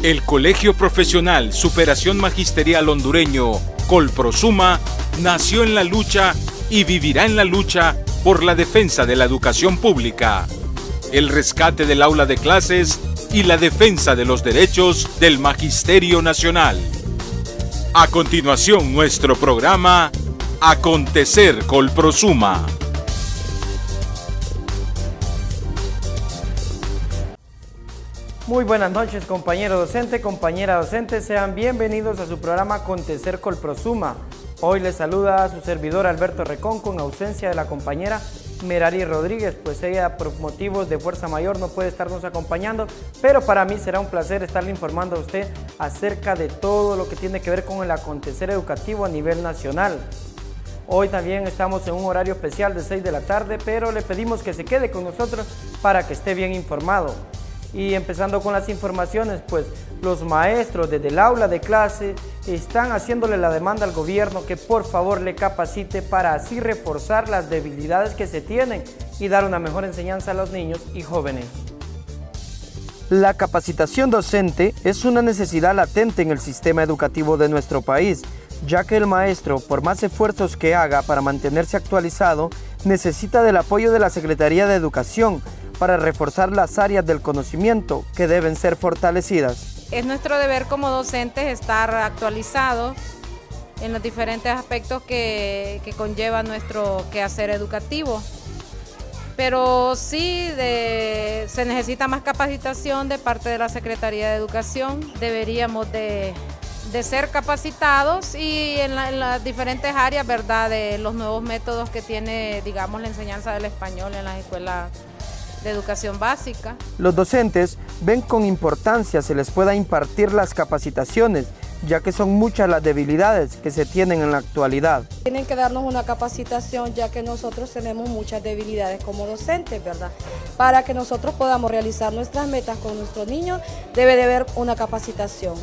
El Colegio Profesional Superación Magisterial Hondureño, Colprosuma, nació en la lucha y vivirá en la lucha por la defensa de la educación pública, el rescate del aula de clases y la defensa de los derechos del Magisterio Nacional. A continuación, nuestro programa Acontecer Colprosuma. Muy buenas noches, compañero docente, compañera docente, sean bienvenidos a su programa Acontecer Colprosuma. Hoy les saluda a su servidor Alberto Recón con ausencia de la compañera Merari Rodríguez, pues ella por motivos de fuerza mayor no puede estarnos acompañando, pero para mí será un placer estarle informando a usted acerca de todo lo que tiene que ver con el acontecer educativo a nivel nacional. Hoy también estamos en un horario especial de 6 de la tarde, pero le pedimos que se quede con nosotros para que esté bien informado. Y empezando con las informaciones, pues los maestros desde el aula de clase están haciéndole la demanda al gobierno que por favor le capacite para así reforzar las debilidades que se tienen y dar una mejor enseñanza a los niños y jóvenes. La capacitación docente es una necesidad latente en el sistema educativo de nuestro país, ya que el maestro, por más esfuerzos que haga para mantenerse actualizado, necesita del apoyo de la Secretaría de Educación para reforzar las áreas del conocimiento que deben ser fortalecidas. Es nuestro deber como docentes estar actualizados en los diferentes aspectos que conlleva nuestro quehacer educativo. Pero sí se necesita más capacitación de parte de la Secretaría de Educación. Deberíamos de ser capacitados y en las diferentes áreas, ¿verdad?, de los nuevos métodos que tiene, digamos, la enseñanza del español en las escuelas de educación básica. Los docentes ven con importancia se les pueda impartir las capacitaciones, ya que son muchas las debilidades que se tienen en la actualidad. Tienen que darnos una capacitación, ya que nosotros tenemos muchas debilidades como docentes, ¿verdad? Para que nosotros podamos realizar nuestras metas con nuestros niños, debe de haber una capacitación.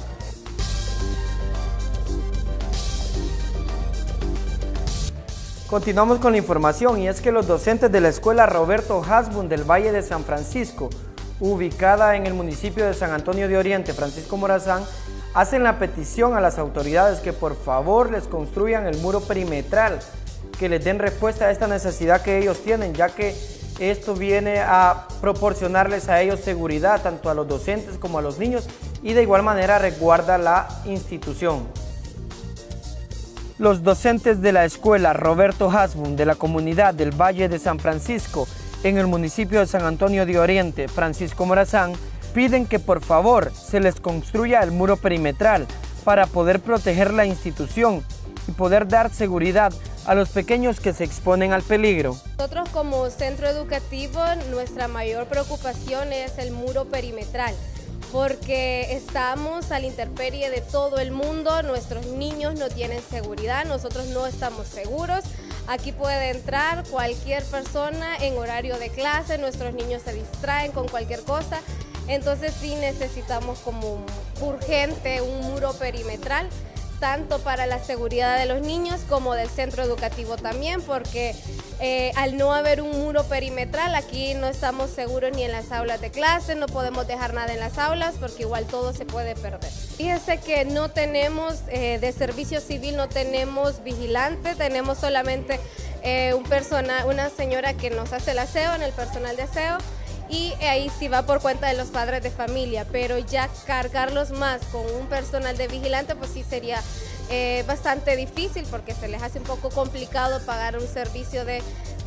Continuamos con la información y es que los docentes de la escuela Roberto Hasbun del Valle de San Francisco, ubicada en el municipio de San Antonio de Oriente, Francisco Morazán, hacen la petición a las autoridades que por favor les construyan el muro perimetral, que les den respuesta a esta necesidad que ellos tienen, ya que esto viene a proporcionarles a ellos seguridad, tanto a los docentes como a los niños, y de igual manera resguarda la institución. Los docentes de la escuela Roberto Hasbun de la comunidad del Valle de San Francisco, en el municipio de San Antonio de Oriente, Francisco Morazán, piden que por favor se les construya el muro perimetral para poder proteger la institución y poder dar seguridad a los pequeños que se exponen al peligro. Nosotros como centro educativo, nuestra mayor preocupación es el muro perimetral, porque estamos a la intemperie de todo el mundo, nuestros niños no tienen seguridad, nosotros no estamos seguros. Aquí puede entrar cualquier persona en horario de clase, nuestros niños se distraen con cualquier cosa, entonces sí necesitamos como urgente un muro perimetral, tanto para la seguridad de los niños como del centro educativo también, porque al no haber un muro perimetral, aquí no estamos seguros ni en las aulas de clase, no podemos dejar nada en las aulas porque igual todo se puede perder. Fíjense que no tenemos, de servicio civil no tenemos vigilante, tenemos solamente una señora que nos hace el aseo en el personal de aseo, y ahí sí va por cuenta de los padres de familia, pero ya cargarlos más con un personal de vigilante pues sí sería bastante difícil porque se les hace un poco complicado pagar un servicio de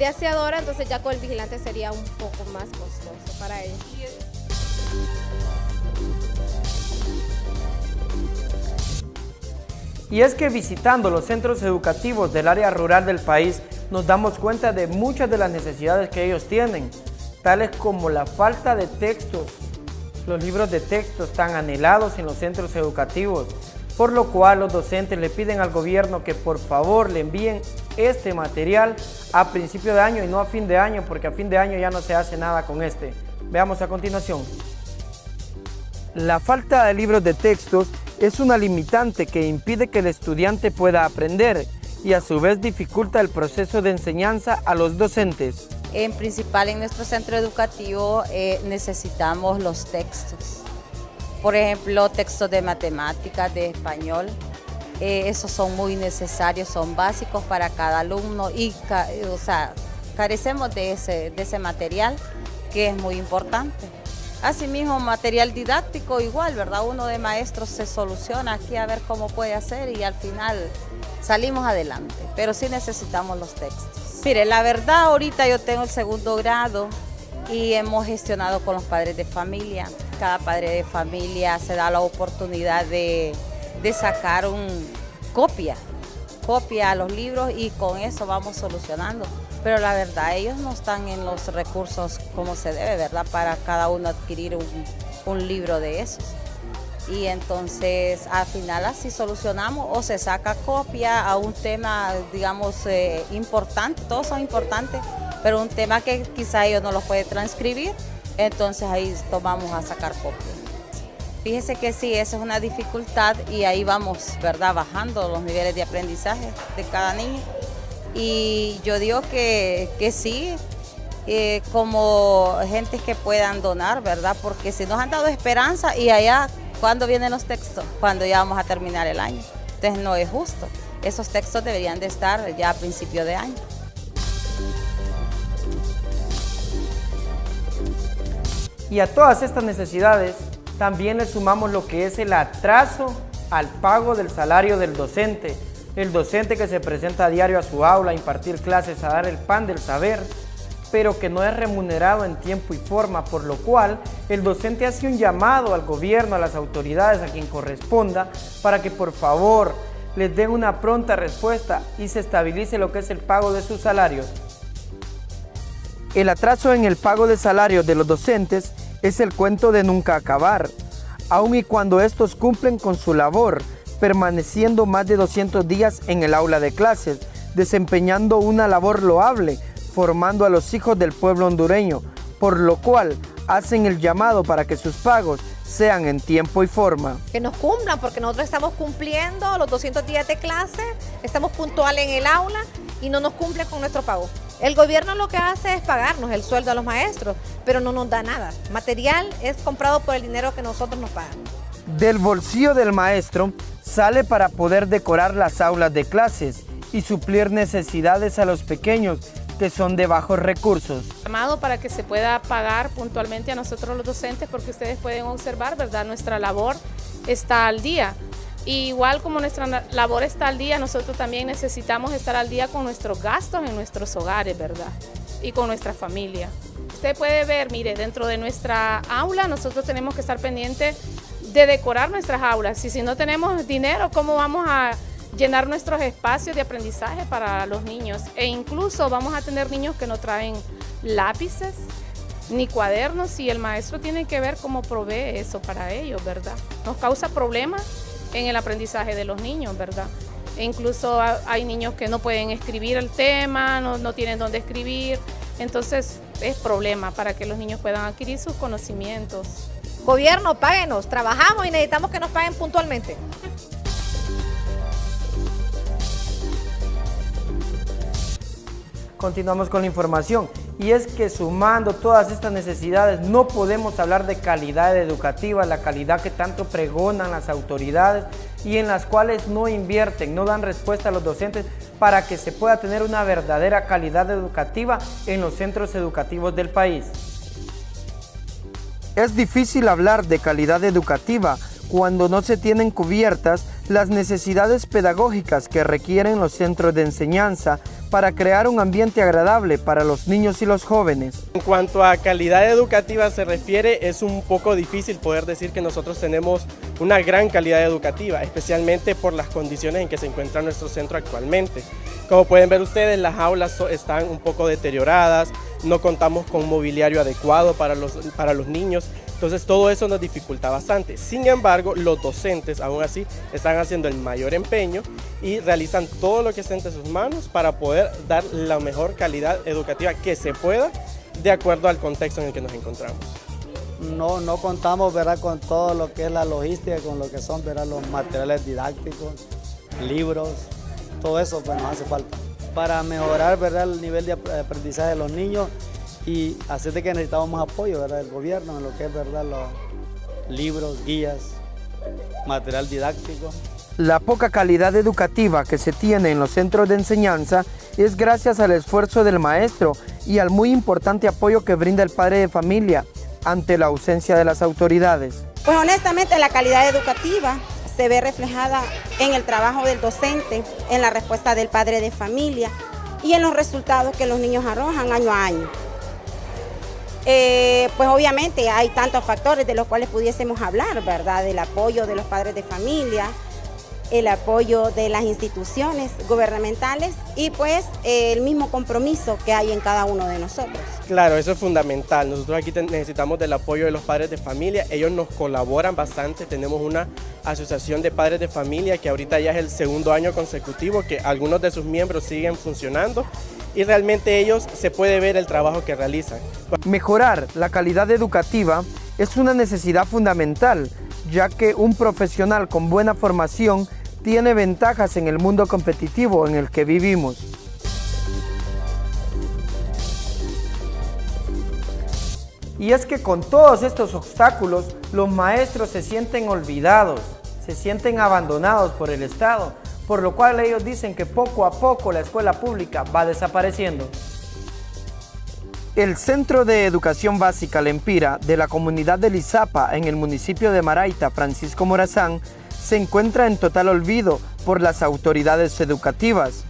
aseadora, entonces ya con el vigilante sería un poco más costoso para ellos. Y es que visitando los centros educativos del área rural del país nos damos cuenta de muchas de las necesidades que ellos tienen, tales como la falta de textos, los libros de textos tan anhelados en los centros educativos, por lo cual los docentes le piden al gobierno que por favor le envíen este material a principio de año y no a fin de año, porque a fin de año ya no se hace nada con este. Veamos a continuación. La falta de libros de textos es una limitante que impide que el estudiante pueda aprender y a su vez dificulta el proceso de enseñanza a los docentes. En principal en nuestro centro educativo necesitamos los textos. Por ejemplo, textos de matemáticas, de español, esos son muy necesarios, son básicos para cada alumno y carecemos de ese material que es muy importante. Asimismo, material didáctico igual, ¿verdad? Uno de maestros se soluciona aquí a ver cómo puede hacer y al final salimos adelante, pero sí necesitamos los textos. Mire, la verdad ahorita yo tengo el 2º grado y hemos gestionado con los padres de familia. Cada padre de familia se da la oportunidad de sacar copia a los libros y con eso vamos solucionando. Pero la verdad, ellos no están en los recursos como se debe, ¿verdad? Para cada uno adquirir un libro de esos. Y entonces, al final así solucionamos o se saca copia a un tema, digamos, importante. Todos son importantes, pero un tema que quizá ellos no los pueden transcribir, entonces ahí tomamos a sacar copia. Fíjese que sí, esa es una dificultad y ahí vamos, ¿verdad? Bajando los niveles de aprendizaje de cada niño. Y yo digo que sí, como gentes que puedan donar, ¿verdad? Porque si nos han dado esperanza y allá, ¿cuándo vienen los textos? Cuando ya vamos a terminar el año. Entonces no es justo. Esos textos deberían de estar ya a principio de año. Y a todas estas necesidades también le sumamos lo que es el atraso al pago del salario del docente. El docente que se presenta a diario a su aula a impartir clases, a dar el pan del saber, pero que no es remunerado en tiempo y forma, por lo cual el docente hace un llamado al gobierno, a las autoridades, a quien corresponda, para que por favor les den una pronta respuesta y se estabilice lo que es el pago de sus salarios. El atraso en el pago de salarios de los docentes es el cuento de nunca acabar, aun y cuando estos cumplen con su labor, permaneciendo más de 200 días en el aula de clases, desempeñando una labor loable, formando a los hijos del pueblo hondureño, por lo cual hacen el llamado para que sus pagos sean en tiempo y forma. Que nos cumplan, porque nosotros estamos cumpliendo los 200 días de clase, estamos puntuales en el aula y no nos cumplen con nuestro pago. El gobierno lo que hace es pagarnos el sueldo a los maestros, pero no nos da nada. Material es comprado por el dinero que nosotros nos pagamos. Del bolsillo del maestro sale para poder decorar las aulas de clases y suplir necesidades a los pequeños que son de bajos recursos. Llamado para que se pueda pagar puntualmente a nosotros los docentes, porque ustedes pueden observar, ¿verdad? Nuestra labor está al día. Y igual como nuestra labor está al día, nosotros también necesitamos estar al día con nuestros gastos en nuestros hogares, ¿verdad? Y con nuestra familia. Usted puede ver, mire, dentro de nuestra aula nosotros tenemos que estar pendientes de decorar nuestras aulas. Y si no tenemos dinero, ¿cómo vamos a llenar nuestros espacios de aprendizaje para los niños? E incluso vamos a tener niños que no traen lápices ni cuadernos y el maestro tiene que ver cómo provee eso para ellos, ¿verdad? Nos causa problemas en el aprendizaje de los niños, ¿verdad? E incluso hay niños que no pueden escribir el tema, no tienen dónde escribir, entonces es problema para que los niños puedan adquirir sus conocimientos. Gobierno, páguenos, trabajamos y necesitamos que nos paguen puntualmente. Continuamos con la información, y es que sumando todas estas necesidades no podemos hablar de calidad educativa, la calidad que tanto pregonan las autoridades y en las cuales no invierten, no dan respuesta a los docentes para que se pueda tener una verdadera calidad educativa en los centros educativos del país. Es difícil hablar de calidad educativa cuando no se tienen cubiertas las necesidades pedagógicas que requieren los centros de enseñanza para crear un ambiente agradable para los niños y los jóvenes. En cuanto a calidad educativa se refiere, es un poco difícil poder decir que nosotros tenemos una gran calidad educativa, especialmente por las condiciones en que se encuentra nuestro centro actualmente. Como pueden ver ustedes, las aulas están un poco deterioradas, no contamos con mobiliario adecuado para los niños, entonces todo eso nos dificulta bastante. Sin embargo, los docentes aún así están haciendo el mayor empeño y realizan todo lo que está entre sus manos para poder dar la mejor calidad educativa que se pueda de acuerdo al contexto en el que nos encontramos. No contamos, ¿verdad?, con todo lo que es la logística, con lo que son, ¿verdad?, los materiales didácticos, libros, todo eso pues, nos hace falta para mejorar, ¿verdad?, el nivel de aprendizaje de los niños y hacer de que necesitamos más apoyo, ¿verdad?, del gobierno en lo que es, ¿verdad?, libros, guías, material didáctico. La poca calidad educativa que se tiene en los centros de enseñanza es gracias al esfuerzo del maestro y al muy importante apoyo que brinda el padre de familia ante la ausencia de las autoridades. Pues honestamente la calidad educativa se ve reflejada en el trabajo del docente, en la respuesta del padre de familia y en los resultados que los niños arrojan año a año. Pues obviamente hay tantos factores de los cuales pudiésemos hablar, ¿verdad? Del apoyo de los padres de familia, el apoyo de las instituciones gubernamentales y pues el mismo compromiso que hay en cada uno de nosotros. Claro, eso es fundamental. Nosotros aquí necesitamos del apoyo de los padres de familia. Ellos nos colaboran bastante. Tenemos una asociación de padres de familia que ahorita ya es el segundo año consecutivo que algunos de sus miembros siguen funcionando y realmente ellos se puede ver el trabajo que realizan. Mejorar la calidad educativa es una necesidad fundamental, ya que un profesional con buena formación tiene ventajas en el mundo competitivo en el que vivimos. Y es que con todos estos obstáculos, los maestros se sienten olvidados, se sienten abandonados por el Estado, por lo cual ellos dicen que poco a poco la escuela pública va desapareciendo. El Centro de Educación Básica Lempira de la comunidad de Lizapa en el municipio de Maraita, Francisco Morazán, se encuentra en total olvido por las autoridades educativas.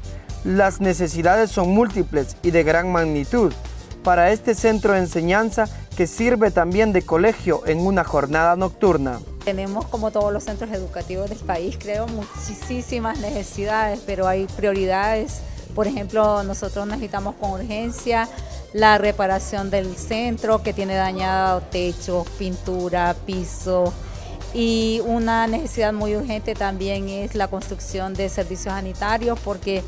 Las necesidades son múltiples y de gran magnitud para este centro de enseñanza que sirve también de colegio en una jornada nocturna. Tenemos, como todos los centros educativos del país, creo, muchísimas necesidades, pero hay prioridades. Por ejemplo, nosotros necesitamos con urgencia la reparación del centro que tiene dañado techo, pintura, piso, y una necesidad muy urgente también es la construcción de servicios sanitarios porque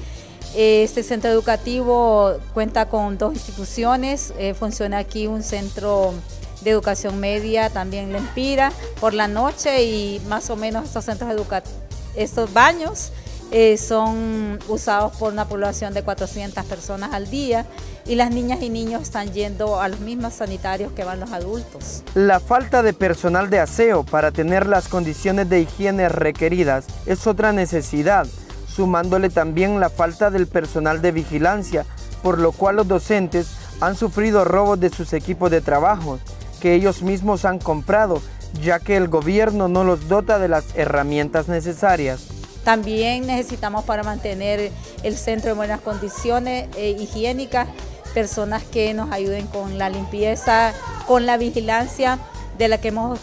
este centro educativo cuenta con dos instituciones, funciona aquí un centro de educación media, también Lempira, por la noche y más o menos estos centros educativos, estos baños son usados por una población de 400 personas al día y las niñas y niños están yendo a los mismos sanitarios que van los adultos. La falta de personal de aseo para tener las condiciones de higiene requeridas es otra necesidad, sumándole también la falta del personal de vigilancia, por lo cual los docentes han sufrido robos de sus equipos de trabajo, que ellos mismos han comprado, ya que el gobierno no los dota de las herramientas necesarias. También necesitamos para mantener el centro en buenas condiciones higiénicas, personas que nos ayuden con la limpieza, con la vigilancia de la que hemos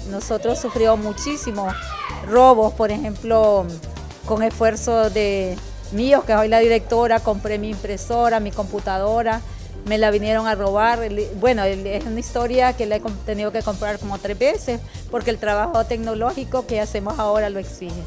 nosotros sufrido muchísimos robos, por ejemplo, con esfuerzo de mío, que soy la directora, compré mi impresora, mi computadora, me la vinieron a robar. Bueno, es una historia que la he tenido que comprar como 3 veces porque el trabajo tecnológico que hacemos ahora lo exige.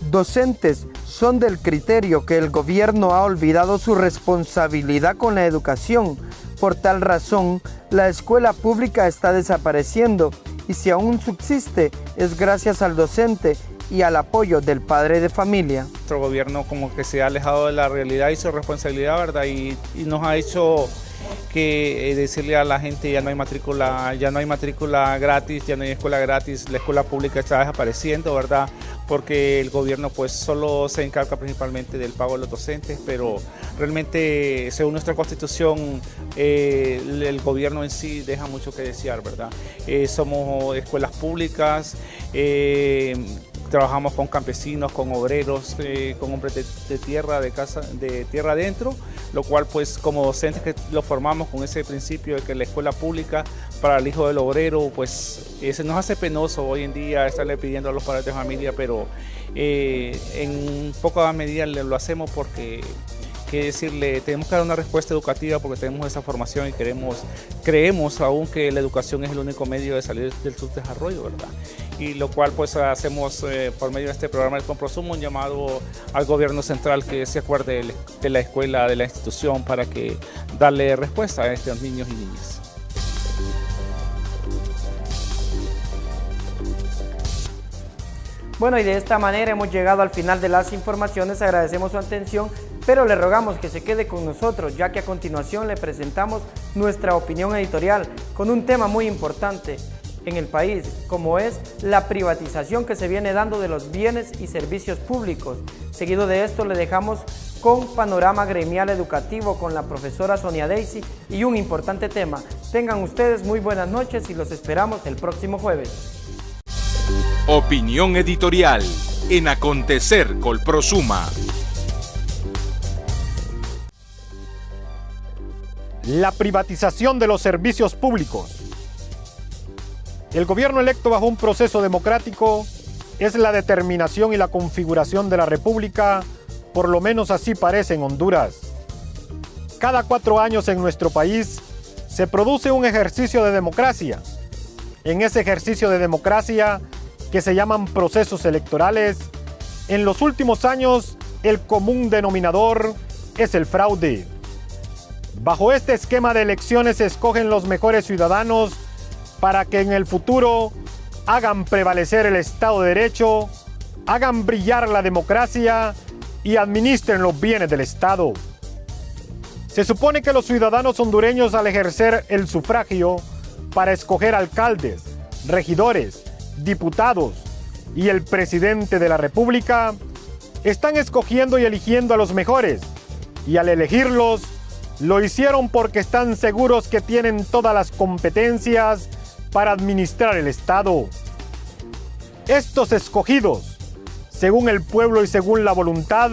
Docentes son del criterio que el gobierno ha olvidado su responsabilidad con la educación. Por tal razón, la escuela pública está desapareciendo y si aún subsiste es gracias al docente y al apoyo del padre de familia. Nuestro gobierno como que se ha alejado de la realidad y su responsabilidad, ¿verdad? Y nos ha hecho que decirle a la gente ya no hay matrícula gratis, ya no hay escuela gratis, la escuela pública está desapareciendo, ¿verdad? Porque el gobierno pues solo se encarga principalmente del pago de los docentes, pero realmente según nuestra constitución el gobierno en sí deja mucho que desear, ¿verdad? Somos escuelas públicas, trabajamos con campesinos, con obreros, con hombres de tierra adentro, lo cual pues como docentes que lo formamos con ese principio de que la escuela pública para el hijo del obrero, pues se nos hace penoso hoy en día estarle pidiendo a los padres de familia, pero en poca medida lo hacemos porque que decirle, tenemos que dar una respuesta educativa porque tenemos esa formación y creemos aún que la educación es el único medio de salir del subdesarrollo, ¿verdad? Y lo cual pues hacemos por medio de este programa del Comprosumo un llamado al gobierno central que se acuerde de la escuela, de la institución para que darle respuesta a estos niños y niñas. Bueno, y de esta manera hemos llegado al final de las informaciones, agradecemos su atención, pero le rogamos que se quede con nosotros, ya que a continuación le presentamos nuestra opinión editorial con un tema muy importante, en el país, como es la privatización que se viene dando de los bienes y servicios públicos. Seguido de esto le dejamos con panorama gremial educativo con la profesora Sonia Daisy y un importante tema. Tengan ustedes muy buenas noches y los esperamos el próximo jueves. Opinión editorial en Acontecer Colprosuma. La privatización de los servicios públicos. El gobierno electo bajo un proceso democrático es la determinación y la configuración de la República, por lo menos así parece en Honduras. Cada 4 años en nuestro país se produce un ejercicio de democracia. En ese ejercicio de democracia, que se llaman procesos electorales, en los últimos años el común denominador es el fraude. Bajo este esquema de elecciones se escogen los mejores ciudadanos para que en el futuro hagan prevalecer el Estado de Derecho, hagan brillar la democracia y administren los bienes del Estado. Se supone que los ciudadanos hondureños, al ejercer el sufragio para escoger alcaldes, regidores, diputados y el presidente de la República, están escogiendo y eligiendo a los mejores, y al elegirlos, lo hicieron porque están seguros que tienen todas las competencias para administrar el Estado. Estos escogidos, según el pueblo y según la voluntad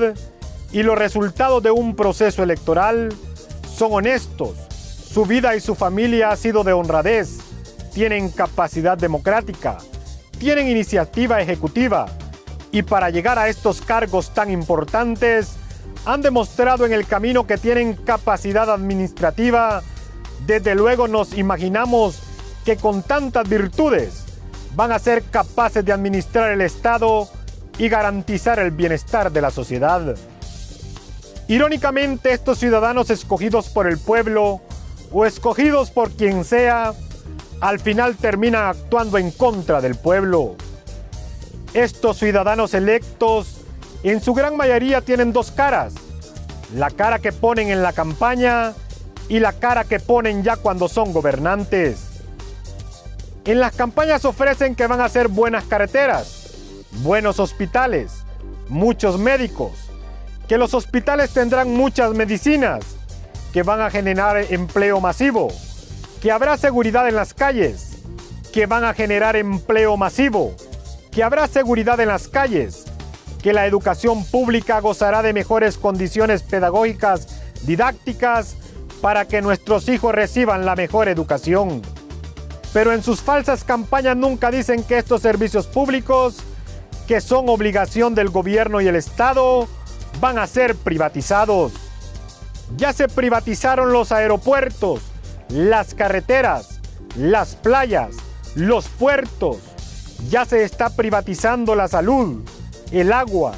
y los resultados de un proceso electoral, son honestos, su vida y su familia ha sido de honradez, tienen capacidad democrática, tienen iniciativa ejecutiva y para llegar a estos cargos tan importantes han demostrado en el camino que tienen capacidad administrativa. Desde luego nos imaginamos que con tantas virtudes van a ser capaces de administrar el Estado y garantizar el bienestar de la sociedad. Irónicamente, estos ciudadanos escogidos por el pueblo o escogidos por quien sea, al final terminan actuando en contra del pueblo. Estos ciudadanos electos, en su gran mayoría, tienen 2 caras: la cara que ponen en la campaña y la cara que ponen ya cuando son gobernantes. En las campañas ofrecen que van a hacer buenas carreteras, buenos hospitales, muchos médicos, que los hospitales tendrán muchas medicinas, que van a generar empleo masivo, que habrá seguridad en las calles, que van a generar empleo masivo, que habrá seguridad en las calles, que la educación pública gozará de mejores condiciones pedagógicas, didácticas, para que nuestros hijos reciban la mejor educación. Pero en sus falsas campañas nunca dicen que estos servicios públicos, que son obligación del gobierno y el Estado, van a ser privatizados. Ya se privatizaron los aeropuertos, las carreteras, las playas, los puertos. Ya se está privatizando la salud, el agua,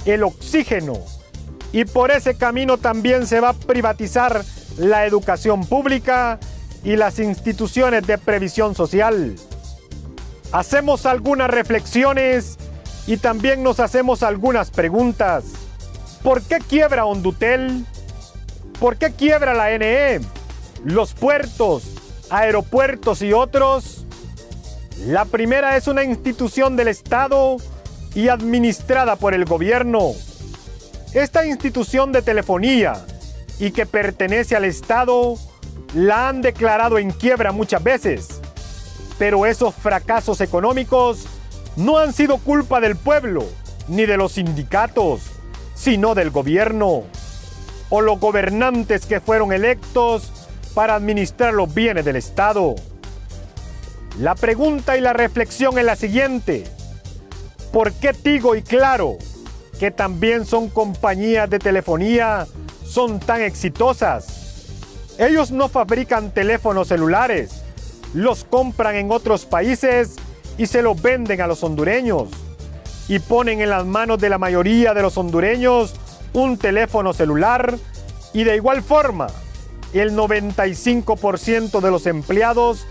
el oxígeno. Y por ese camino también se va a privatizar la educación pública y las instituciones de previsión social. Hacemos algunas reflexiones y también nos hacemos algunas preguntas. ¿Por qué quiebra Hondutel? ¿Por qué quiebra la NE? Los puertos, aeropuertos y otros. La primera es una institución del Estado y administrada por el gobierno. Esta institución de telefonía y que pertenece al Estado la han declarado en quiebra muchas veces, pero esos fracasos económicos no han sido culpa del pueblo ni de los sindicatos, sino del gobierno o los gobernantes que fueron electos para administrar los bienes del Estado. La pregunta y la reflexión es la siguiente: ¿por qué Tigo y Claro, que también son compañías de telefonía, son tan exitosas? Ellos no fabrican teléfonos celulares, los compran en otros países y se los venden a los hondureños. Y ponen en las manos de la mayoría de los hondureños un teléfono celular, y de igual forma, el 95% de los empleados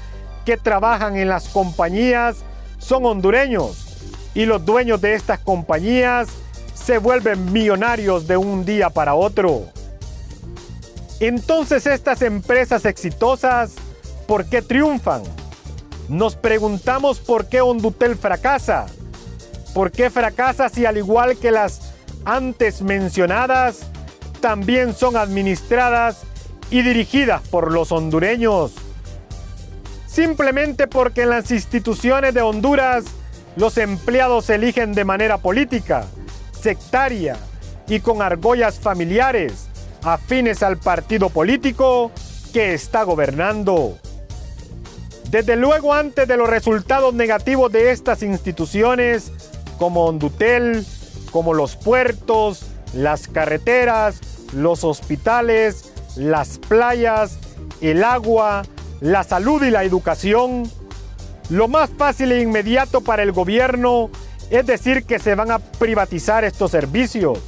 que trabajan en las compañías son hondureños, y los dueños de estas compañías se vuelven millonarios de un día para otro. Entonces, estas empresas exitosas, ¿por qué triunfan? Nos preguntamos por qué Hondutel fracasa. ¿Por qué fracasa si, al igual que las antes mencionadas, también son administradas y dirigidas por los hondureños? Simplemente porque en las instituciones de Honduras los empleados se eligen de manera política, sectaria y con argollas familiares, afines al partido político que está gobernando. Desde luego, antes de los resultados negativos de estas instituciones, como Hondutel, como los puertos, las carreteras, los hospitales, las playas, el agua, la salud y la educación, lo más fácil e inmediato para el gobierno es decir que se van a privatizar estos servicios,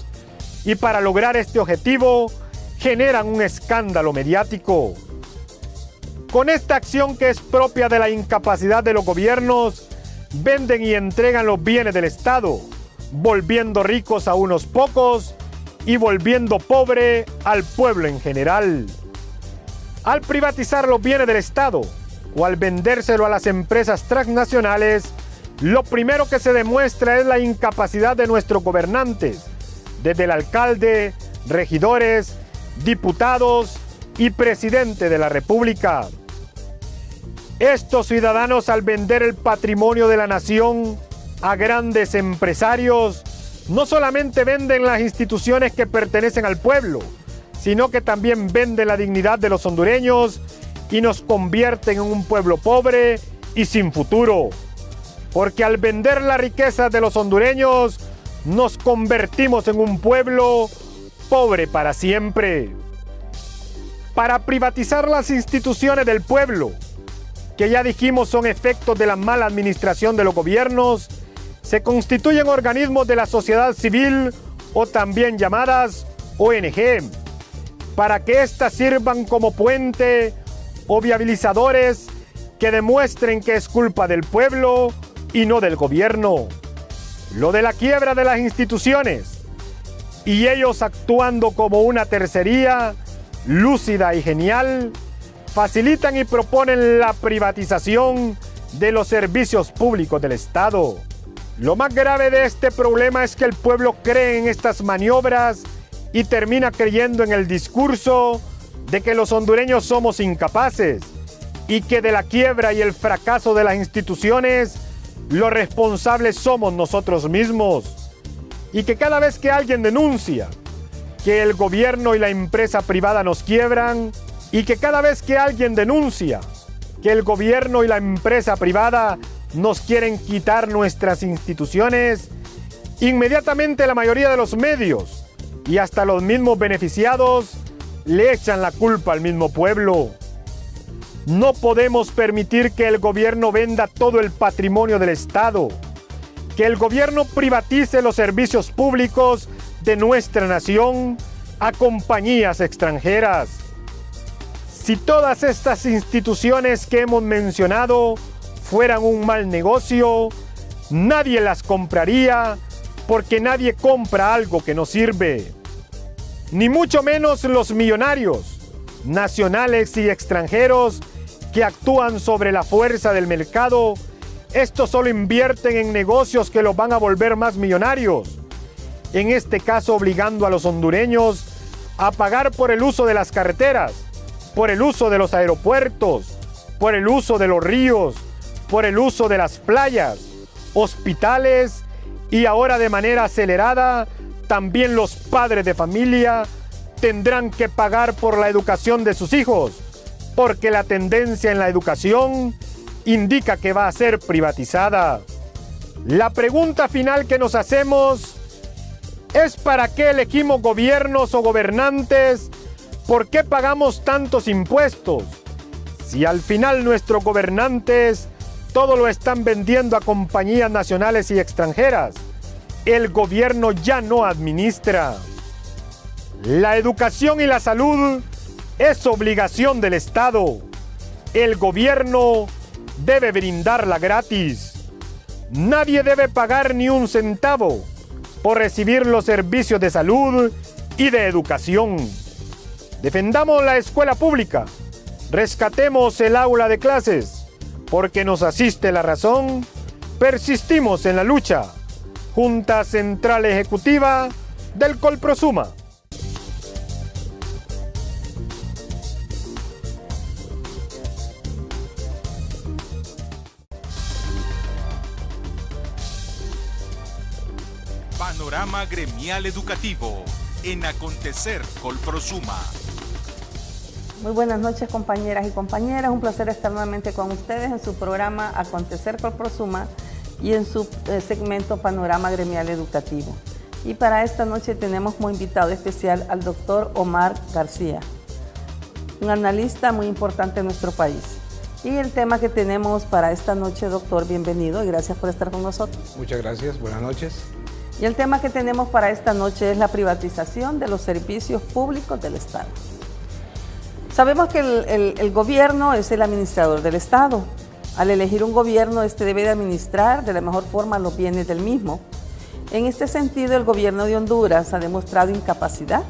y para lograr este objetivo generan un escándalo mediático. Con esta acción, que es propia de la incapacidad de los gobiernos, venden y entregan los bienes del Estado, volviendo ricos a unos pocos y volviendo pobre al pueblo en general. Al privatizar los bienes del Estado o al vendérselo a las empresas transnacionales, lo primero que se demuestra es la incapacidad de nuestros gobernantes, desde el alcalde, regidores, diputados y presidente de la República. Estos ciudadanos, al vender el patrimonio de la nación a grandes empresarios, no solamente venden las instituciones que pertenecen al pueblo, sino que también venden la dignidad de los hondureños y nos convierten en un pueblo pobre y sin futuro. Porque al vender la riqueza de los hondureños, nos convertimos en un pueblo pobre para siempre. Para privatizar las instituciones del pueblo, que ya dijimos son efectos de la mala administración de los gobiernos, se constituyen organismos de la sociedad civil, o también llamadas ONG, para que éstas sirvan como puente o viabilizadores que demuestren que es culpa del pueblo y no del gobierno. Lo de la quiebra de las instituciones y ellos actuando como una tercería lúcida y genial, facilitan y proponen la privatización de los servicios públicos del Estado. Lo más grave de este problema es que el pueblo cree en estas maniobras y termina creyendo en el discurso de que los hondureños somos incapaces y que de la quiebra y el fracaso de las instituciones los responsables somos nosotros mismos, y que cada vez que alguien denuncia que el gobierno y la empresa privada nos quiebran, y que cada vez que alguien denuncia que el gobierno y la empresa privada nos quieren quitar nuestras instituciones, inmediatamente la mayoría de los medios y hasta los mismos beneficiados le echan la culpa al mismo pueblo. No podemos permitir que el gobierno venda todo el patrimonio del Estado, que el gobierno privatice los servicios públicos de nuestra nación a compañías extranjeras. Si todas estas instituciones que hemos mencionado fueran un mal negocio, nadie las compraría, porque nadie compra algo que no sirve. Ni mucho menos los millonarios, nacionales y extranjeros, que actúan sobre la fuerza del mercado. Estos solo invierten en negocios que los van a volver más millonarios, en este caso obligando a los hondureños a pagar por el uso de las carreteras, por el uso de los aeropuertos, por el uso de los ríos, por el uso de las playas, hospitales y ahora de manera acelerada también los padres de familia tendrán que pagar por la educación de sus hijos, porque la tendencia en la educación indica que va a ser privatizada. La pregunta final que nos hacemos es: ¿para qué elegimos gobiernos o gobernantes? ¿Por qué pagamos tantos impuestos? Si al final nuestros gobernantes todo lo están vendiendo a compañías nacionales y extranjeras, el gobierno ya no administra. La educación y la salud es obligación del Estado. El gobierno debe brindarla gratis. Nadie debe pagar ni un centavo por recibir los servicios de salud y de educación. Defendamos la escuela pública, rescatemos el aula de clases, porque nos asiste la razón, persistimos en la lucha. Junta Central Ejecutiva del Colprosuma. Panorama gremial educativo en Acontecer Colprosuma. Muy buenas noches, compañeras y compañeras. Un placer estar nuevamente con ustedes en su programa Acontecer Colprosuma y en su segmento Panorama Gremial Educativo. Y para esta noche tenemos como invitado especial al doctor Omar García, un analista muy importante en nuestro país. Y el tema que tenemos para esta noche, doctor, bienvenido y gracias por estar con nosotros. Muchas gracias, buenas noches. Y el tema que tenemos para esta noche es la privatización de los servicios públicos del Estado. Sabemos que el gobierno es el administrador del Estado. Al elegir un gobierno, este debe de administrar de la mejor forma los bienes del mismo. En este sentido, el gobierno de Honduras ha demostrado incapacidad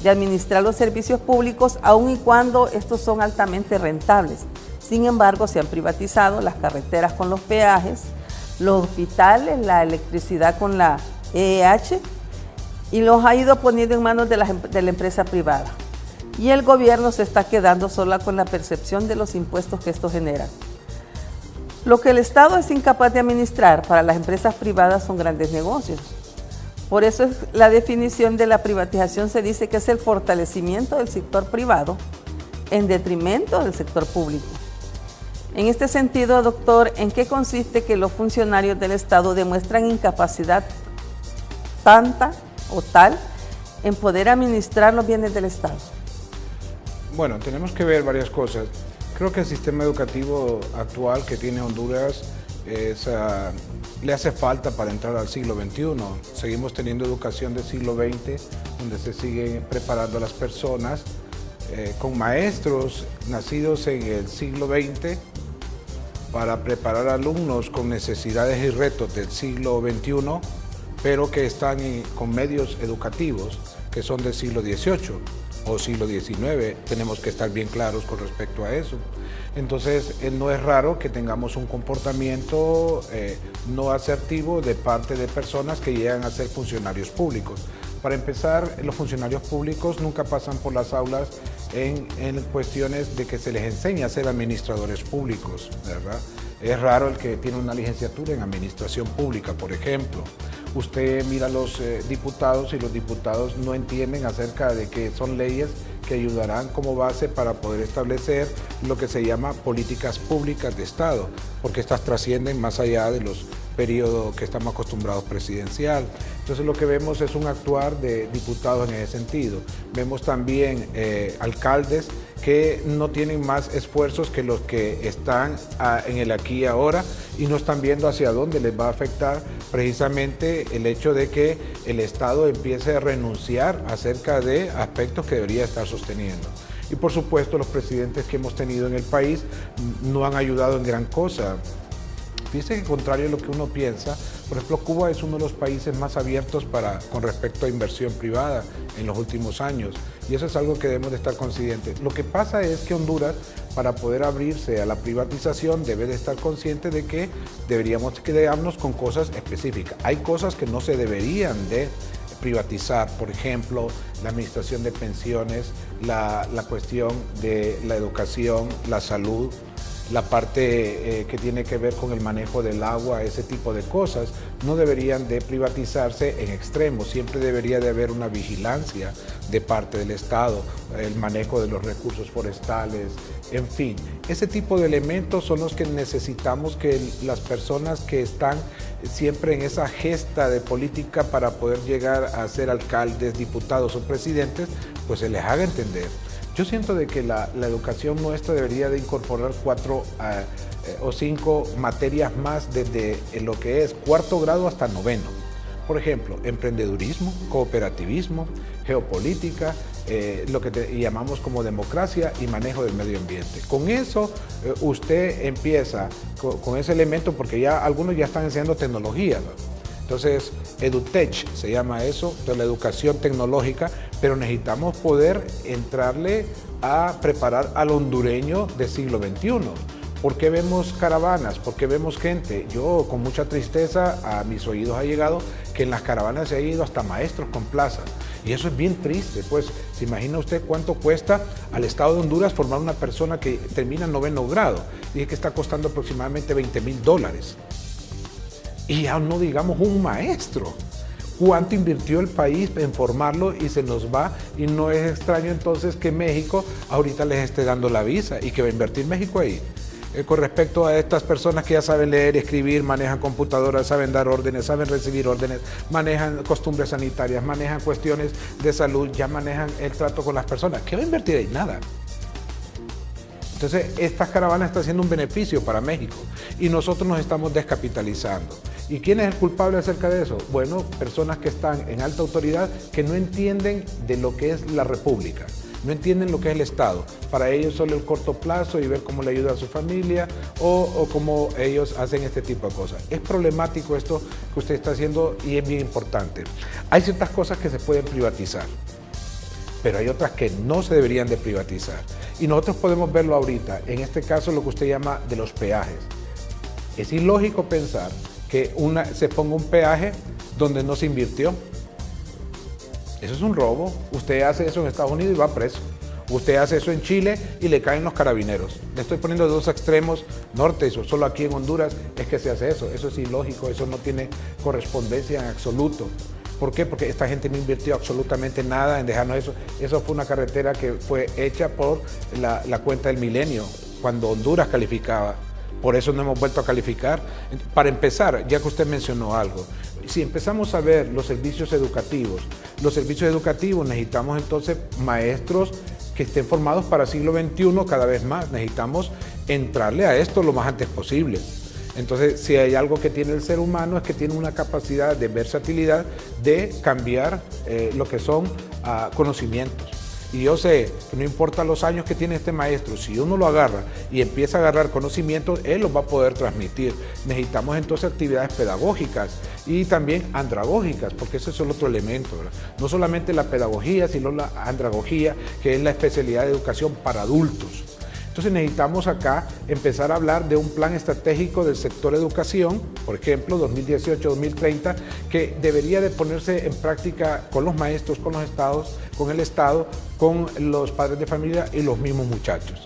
de administrar los servicios públicos, aun y cuando estos son altamente rentables. Sin embargo, se han privatizado las carreteras con los peajes, los hospitales, la electricidad con la EEH, y los ha ido poniendo en manos de la empresa privada. Y el gobierno se está quedando sola con la percepción de los impuestos que esto genera. Lo que el Estado es incapaz de administrar para las empresas privadas son grandes negocios. Por eso la definición de la privatización se dice que es el fortalecimiento del sector privado en detrimento del sector público. En este sentido, doctor, ¿en qué consiste que los funcionarios del Estado demuestran incapacidad tanta o tal en poder administrar los bienes del Estado? Bueno, tenemos que ver varias cosas. Creo que el sistema educativo actual que tiene Honduras le hace falta para entrar al siglo XXI. Seguimos teniendo educación del siglo XX, donde se siguen preparando a las personas con maestros nacidos en el siglo XX para preparar alumnos con necesidades y retos del siglo XXI, pero que están con medios educativos que son del siglo XVIII o siglo XIX. Tenemos que estar bien claros con respecto a eso. Entonces, no es raro que tengamos un comportamiento no asertivo de parte de personas que llegan a ser funcionarios públicos. Para empezar, los funcionarios públicos nunca pasan por las aulas en cuestiones de que se les enseña a ser administradores públicos, ¿verdad? Es raro el que tiene una licenciatura en administración pública, por ejemplo. Usted mira a los diputados y los diputados no entienden acerca de que son leyes que ayudarán como base para poder establecer lo que se llama políticas públicas de Estado, porque estas trascienden más allá de los periodos que estamos acostumbrados presidencial. Entonces lo que vemos es un actuar de diputados en ese sentido. Vemos también alcaldes que no tienen más esfuerzos que los que están en el aquí y ahora y no están viendo hacia dónde les va a afectar precisamente el hecho de que el Estado empiece a renunciar acerca de aspectos que debería estar sosteniendo. Y por supuesto los presidentes que hemos tenido en el país no han ayudado en gran cosa. Fíjense que contrario a lo que uno piensa, por ejemplo, Cuba es uno de los países más abiertos con respecto a inversión privada en los últimos años y eso es algo que debemos de estar conscientes. Lo que pasa es que Honduras, para poder abrirse a la privatización, debe de estar consciente de que deberíamos quedarnos con cosas específicas. Hay cosas que no se deberían de privatizar, por ejemplo, la administración de pensiones, la cuestión de la educación, la salud, la parte que tiene que ver con el manejo del agua, ese tipo de cosas, no deberían de privatizarse en extremos. Siempre debería de haber una vigilancia de parte del Estado, el manejo de los recursos forestales, en fin. Ese tipo de elementos son los que necesitamos que las personas que están siempre en esa gesta de política para poder llegar a ser alcaldes, diputados o presidentes, pues se les haga entender. Yo siento de que la educación nuestra debería de incorporar 4 o 5 materias más desde lo que es cuarto grado hasta noveno. Por ejemplo, emprendedurismo, cooperativismo, geopolítica, lo que llamamos como democracia y manejo del medio ambiente. Con eso usted empieza con ese elemento porque ya algunos ya están enseñando tecnología, ¿no? Entonces, EduTech se llama eso, de la educación tecnológica, pero necesitamos poder entrarle a preparar al hondureño del siglo XXI. ¿Por qué vemos caravanas? ¿Por qué vemos gente? Yo con mucha tristeza a mis oídos ha llegado que en las caravanas se ha ido hasta maestros con plaza. Y eso es bien triste, pues se imagina usted cuánto cuesta al Estado de Honduras formar una persona que termina 9º grado. Dije que está costando aproximadamente $20,000. Y ya no digamos un maestro. ¿Cuánto invirtió el país en formarlo y se nos va? Y no es extraño entonces que México ahorita les esté dando la visa y que va a invertir México ahí. Con respecto a estas personas que ya saben leer y escribir, manejan computadoras, saben dar órdenes, saben recibir órdenes, manejan costumbres sanitarias, manejan cuestiones de salud, ya manejan el trato con las personas. ¿Qué va a invertir ahí? Nada. Entonces, esta caravana está haciendo un beneficio para México y nosotros nos estamos descapitalizando. ¿Y quién es el culpable acerca de eso? Bueno, personas que están en alta autoridad que no entienden de lo que es la República. No entienden lo que es el Estado. Para ellos solo el corto plazo y ver cómo le ayuda a su familia o cómo ellos hacen este tipo de cosas. Es problemático esto que usted está haciendo y es bien importante. Hay ciertas cosas que se pueden privatizar, pero hay otras que no se deberían de privatizar. Y nosotros podemos verlo ahorita, en este caso lo que usted llama de los peajes. Es ilógico pensar que se ponga un peaje donde no se invirtió. Eso es un robo. Usted hace eso en Estados Unidos y va preso. Usted hace eso en Chile y le caen los carabineros. Le estoy poniendo dos extremos, norte y sur. Solo aquí en Honduras es que se hace eso. Eso es ilógico, eso no tiene correspondencia en absoluto. ¿Por qué? Porque esta gente no invirtió absolutamente nada en dejarnos eso. Eso fue una carretera que fue hecha por la cuenta del milenio, cuando Honduras calificaba. Por eso no hemos vuelto a calificar. Para empezar, ya que usted mencionó algo, si empezamos a ver los servicios educativos necesitamos entonces maestros que estén formados para siglo XXI cada vez más. Necesitamos entrarle a esto lo más antes posible. Entonces, si hay algo que tiene el ser humano es que tiene una capacidad de versatilidad de cambiar lo que son conocimientos. Y yo sé que no importa los años que tiene este maestro, si uno lo agarra y empieza a agarrar conocimientos, él los va a poder transmitir. Necesitamos entonces actividades pedagógicas y también andragógicas, porque ese es el otro elemento, ¿verdad? No solamente la pedagogía, sino la andragogía, que es la especialidad de educación para adultos. Entonces necesitamos acá empezar a hablar de un plan estratégico del sector educación, por ejemplo, 2018-2030, que debería de ponerse en práctica con los maestros, con los estados, con el Estado, con los padres de familia y los mismos muchachos.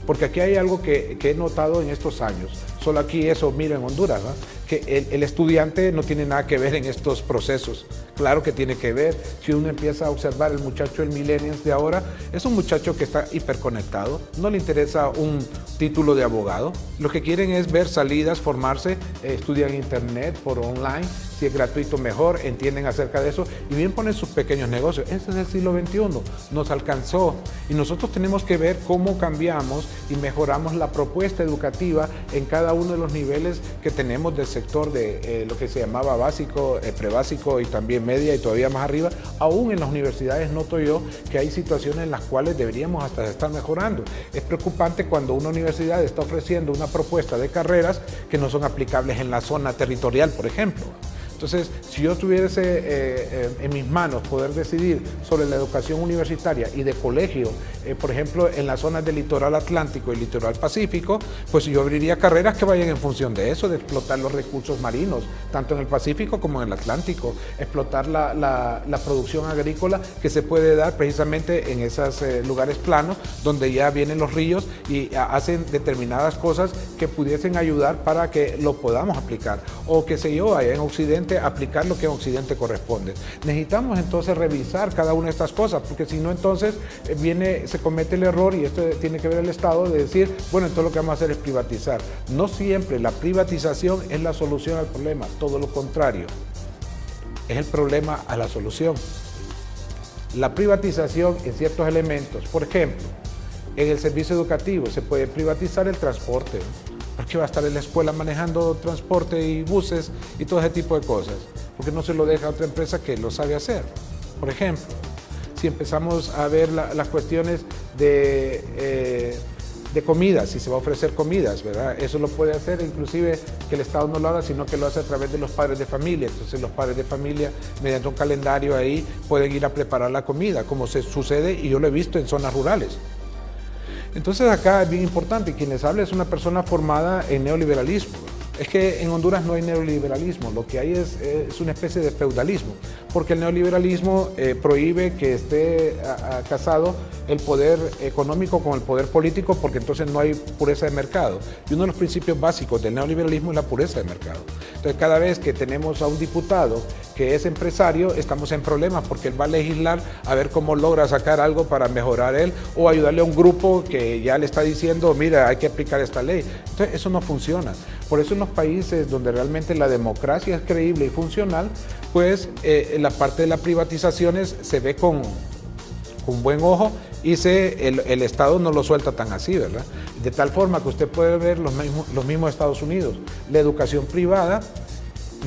Porque aquí hay algo que he notado en estos años, solo aquí eso miro en Honduras, ¿no? Que el estudiante no tiene nada que ver en estos procesos. Claro que tiene que ver. Si uno empieza a observar el muchacho del millennials de ahora, es un muchacho que está hiperconectado, no le interesa un título de abogado, lo que quieren es ver salidas, formarse, estudian internet por online, si es gratuito mejor, entienden acerca de eso y bien ponen sus pequeños negocios. Ese es el siglo XXI, nos alcanzó y nosotros tenemos que ver cómo cambiamos y mejoramos la propuesta educativa en cada uno de los niveles que tenemos del sector de lo que se llamaba básico, prebásico y también media y todavía más arriba. Aún en las universidades noto yo que hay situaciones en las cuales deberíamos hasta estar mejorando. Es preocupante cuando una universidad está ofreciendo una propuesta de carreras que no son aplicables en la zona territorial, por ejemplo. Entonces, si yo tuviese en mis manos poder decidir sobre la educación universitaria y de colegio, por ejemplo, en las zonas del litoral atlántico y litoral pacífico, pues yo abriría carreras que vayan en función de eso, de explotar los recursos marinos, tanto en el Pacífico como en el Atlántico, explotar la producción agrícola que se puede dar precisamente en esos lugares planos, donde ya vienen los ríos y hacen determinadas cosas que pudiesen ayudar para que lo podamos aplicar. O qué sé yo, allá en Occidente, aplicar lo que en Occidente corresponde. Necesitamos entonces revisar cada una de estas cosas, porque si no entonces se comete el error, y esto tiene que ver el Estado, de decir, bueno, entonces lo que vamos a hacer es privatizar. No siempre la privatización es la solución al problema, todo lo contrario, es el problema a la solución. La privatización en ciertos elementos, por ejemplo, en el servicio educativo se puede privatizar el transporte, porque va a estar en la escuela manejando transporte y buses y todo ese tipo de cosas, porque no se lo deja a otra empresa que lo sabe hacer. Por ejemplo, si empezamos a ver las cuestiones de comida, si se va a ofrecer comidas, ¿verdad? Eso lo puede hacer, inclusive que el Estado no lo haga, sino que lo hace a través de los padres de familia. Entonces los padres de familia, mediante un calendario ahí, pueden ir a preparar la comida, como se sucede, y yo lo he visto en zonas rurales. Entonces acá es bien importante, quien les habla es una persona formada en neoliberalismo. Es que en Honduras no hay neoliberalismo, lo que hay es una especie de feudalismo, porque el neoliberalismo prohíbe que esté casado el poder económico con el poder político, porque entonces no hay pureza de mercado. Y uno de los principios básicos del neoliberalismo es la pureza de mercado. Entonces cada vez que tenemos a un diputado que es empresario, estamos en problemas porque él va a legislar a ver cómo logra sacar algo para mejorar él o ayudarle a un grupo que ya le está diciendo, mira, hay que aplicar esta ley. Entonces eso no funciona. Por eso en los países donde realmente la democracia es creíble y funcional, pues la parte de las privatizaciones se ve con buen ojo y el Estado no lo suelta tan así, ¿verdad? De tal forma que usted puede ver los mismos Estados Unidos. La educación privada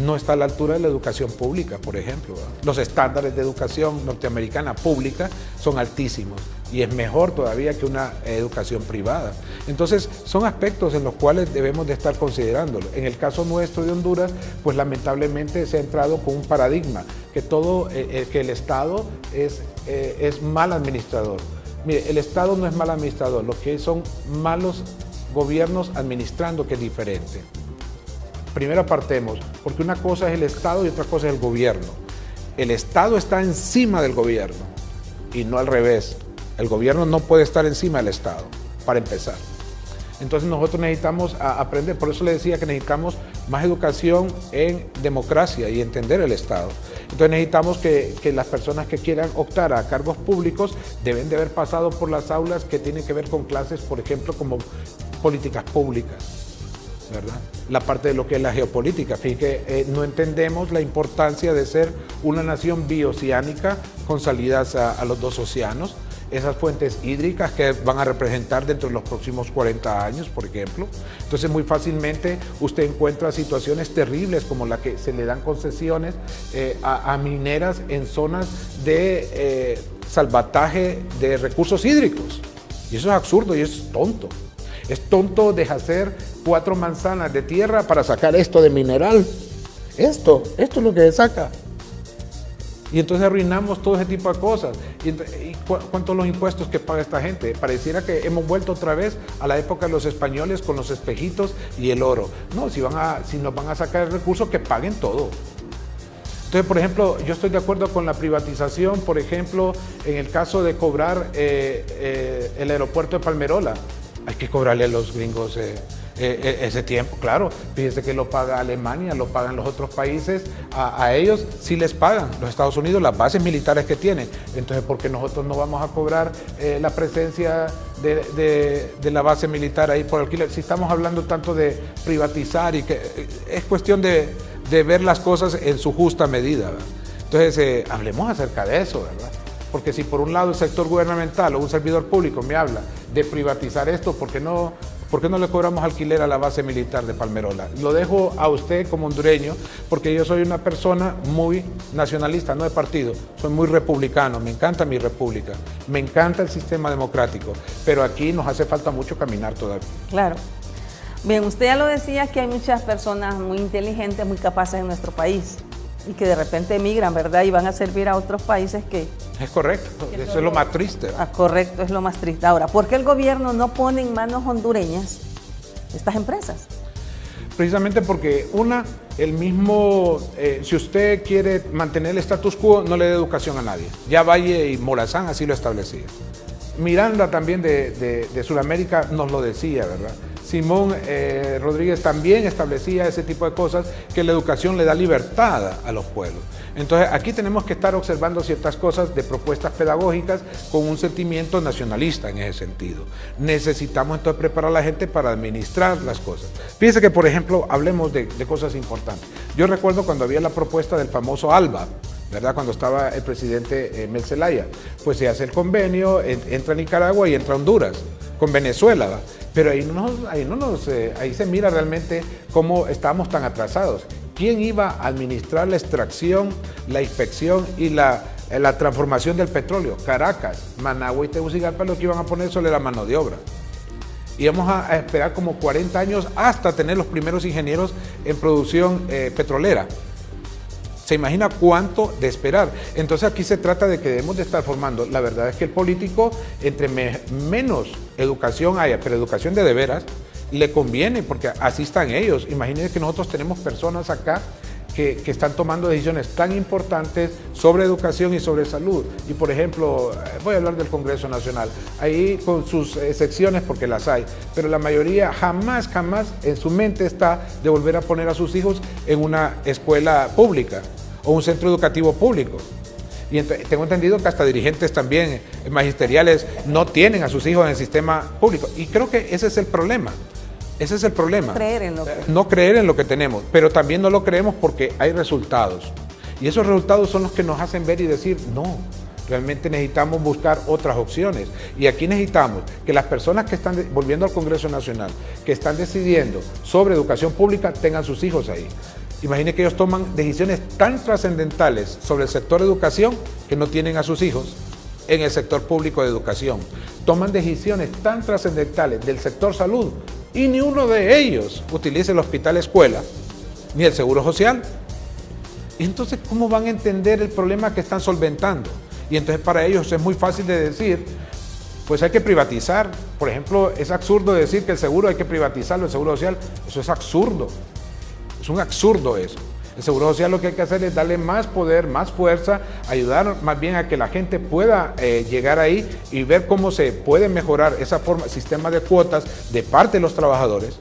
no está a la altura de la educación pública, por ejemplo, ¿verdad? Los estándares de educación norteamericana pública son altísimos y es mejor todavía que una educación privada. Entonces, son aspectos en los cuales debemos de estar considerándolo. En el caso nuestro de Honduras, pues lamentablemente se ha entrado con un paradigma, que que el Estado es mal administrador. Mire, el Estado no es mal administrador, lo que son malos gobiernos administrando, que es diferente. Primero apartemos, porque una cosa es el Estado y otra cosa es el gobierno. El Estado está encima del gobierno y no al revés. El gobierno no puede estar encima del Estado, para empezar. Entonces nosotros necesitamos aprender, por eso le decía que necesitamos más educación en democracia y entender el Estado. Entonces necesitamos que las personas que quieran optar a cargos públicos deben de haber pasado por las aulas que tienen que ver con clases, por ejemplo, como políticas públicas, ¿verdad? La parte de lo que es la geopolítica. Fíjate que no entendemos la importancia de ser una nación bioceánica con salidas a los dos océanos. Esas fuentes hídricas que van a representar dentro de los próximos 40 años, por ejemplo. Entonces muy fácilmente usted encuentra situaciones terribles como la que se le dan concesiones a mineras en zonas de salvataje de recursos hídricos. Y eso es absurdo y es tonto. Es tonto deshacer 4 manzanas de tierra para sacar esto de mineral. Esto es lo que se saca. Y entonces arruinamos todo ese tipo de cosas. ¿Y cuántos son los impuestos que paga esta gente? Pareciera que hemos vuelto otra vez a la época de los españoles con los espejitos y el oro. No, si nos van a sacar el recurso, que paguen todo. Entonces, por ejemplo, yo estoy de acuerdo con la privatización, por ejemplo, en el caso de cobrar el aeropuerto de Palmerola. Hay que cobrarle a los gringos ese tiempo, claro. Fíjese que lo paga Alemania, lo pagan los otros países, a ellos sí les pagan, los Estados Unidos, las bases militares que tienen. Entonces, ¿por qué nosotros no vamos a cobrar la presencia de la base militar ahí por alquiler? Si estamos hablando tanto de privatizar y que es cuestión de ver las cosas en su justa medida, ¿verdad? Entonces, hablemos acerca de eso, ¿verdad? Porque si por un lado el sector gubernamental o un servidor público me habla de privatizar esto, ¿por qué no le cobramos alquiler a la base militar de Palmerola? Lo dejo a usted como hondureño, porque yo soy una persona muy nacionalista, no de partido, soy muy republicano, me encanta mi república, me encanta el sistema democrático, pero aquí nos hace falta mucho caminar todavía. Claro. Bien, usted ya lo decía, que hay muchas personas muy inteligentes, muy capaces en nuestro país y que de repente emigran, ¿verdad? Y van a servir a otros países que... Es correcto, eso es lo más triste. Correcto, es lo más triste. Ahora, ¿por qué el gobierno no pone en manos hondureñas estas empresas? Precisamente porque si usted quiere mantener el status quo, no le dé educación a nadie. Ya Valle y Morazán así lo establecían. Miranda también de Sudamérica nos lo decía, ¿verdad? Simón Rodríguez también establecía ese tipo de cosas, que la educación le da libertad a los pueblos. Entonces aquí tenemos que estar observando ciertas cosas de propuestas pedagógicas con un sentimiento nacionalista en ese sentido. Necesitamos entonces preparar a la gente para administrar las cosas. Fíjense que, por ejemplo, hablemos de cosas importantes. Yo recuerdo cuando había la propuesta del famoso ALBA, ¿verdad? Cuando estaba el presidente Mel Zelaya, pues se hace el convenio, entra Nicaragua y entra Honduras, con Venezuela, ¿verdad? Pero ahí se mira realmente cómo estamos tan atrasados. ¿Quién iba a administrar la extracción, la inspección y la transformación del petróleo? Caracas, Managua y Tegucigalpa, lo que iban a poner sobre la mano de obra. Íbamos a esperar como 40 años hasta tener los primeros ingenieros en producción petrolera. ¿Se imagina cuánto de esperar? Entonces aquí se trata de que debemos de estar formando. La verdad es que el político, entre menos educación haya, pero educación de veras, le conviene, porque así están ellos. Imagínense que nosotros tenemos personas acá que están tomando decisiones tan importantes sobre educación y sobre salud. Y por ejemplo, voy a hablar del Congreso Nacional, ahí con sus excepciones porque las hay, pero la mayoría jamás en su mente está de volver a poner a sus hijos en una escuela pública o un centro educativo público. Y tengo entendido que hasta dirigentes también magisteriales no tienen a sus hijos en el sistema público. Y creo que ese es el problema. Ese es el problema. No creer en lo que tenemos, pero también no lo creemos porque hay resultados. Y esos resultados son los que nos hacen ver y decir, no, realmente necesitamos buscar otras opciones. Y aquí necesitamos que las personas que están, volviendo al Congreso Nacional, que están decidiendo sobre educación pública, tengan sus hijos ahí. Imaginen que ellos toman decisiones tan trascendentales sobre el sector educación que no tienen a sus hijos en el sector público de educación. Toman decisiones tan trascendentales del sector salud y ni uno de ellos utiliza el hospital escuela ni el seguro social. Y entonces, ¿cómo van a entender el problema que están solventando? Y entonces para ellos es muy fácil de decir, pues hay que privatizar. Por ejemplo, es absurdo decir que el seguro hay que privatizarlo, el seguro social. Eso es absurdo. Es un absurdo eso. El seguro social lo que hay que hacer es darle más poder, más fuerza, ayudar más bien a que la gente pueda llegar ahí y ver cómo se puede mejorar esa forma, sistema de cuotas de parte de los trabajadores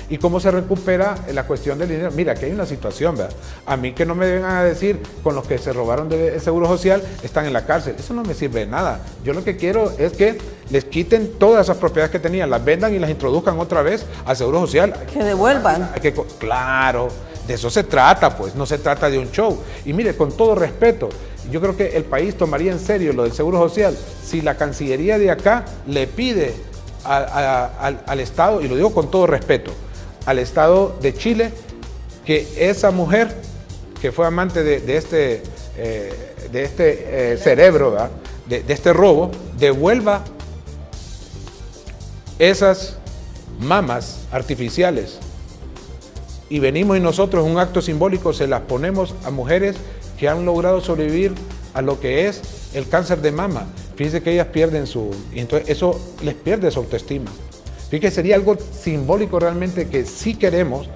y cómo se recupera la cuestión del dinero. Mira, aquí hay una situación, ¿verdad? A mí que no me vengan a decir con los que se robaron del seguro social están en la cárcel. Eso no me sirve de nada. Yo lo que quiero es que les quiten todas esas propiedades que tenían, las vendan y las introduzcan otra vez al seguro social. Que devuelvan. Claro. De eso se trata, pues, no se trata de un show. Y mire, con todo respeto, yo creo que el país tomaría en serio lo del Seguro Social si la Cancillería de acá le pide al Estado, y lo digo con todo respeto, al Estado de Chile, que esa mujer que fue amante de este cerebro, ¿verdad? De este robo, devuelva esas mamas artificiales. Y venimos y nosotros, un acto simbólico, se las ponemos a mujeres que han logrado sobrevivir a lo que es el cáncer de mama. Fíjense que ellas pierden y entonces eso les pierde su autoestima. Fíjense que sería algo simbólico realmente que sí queremos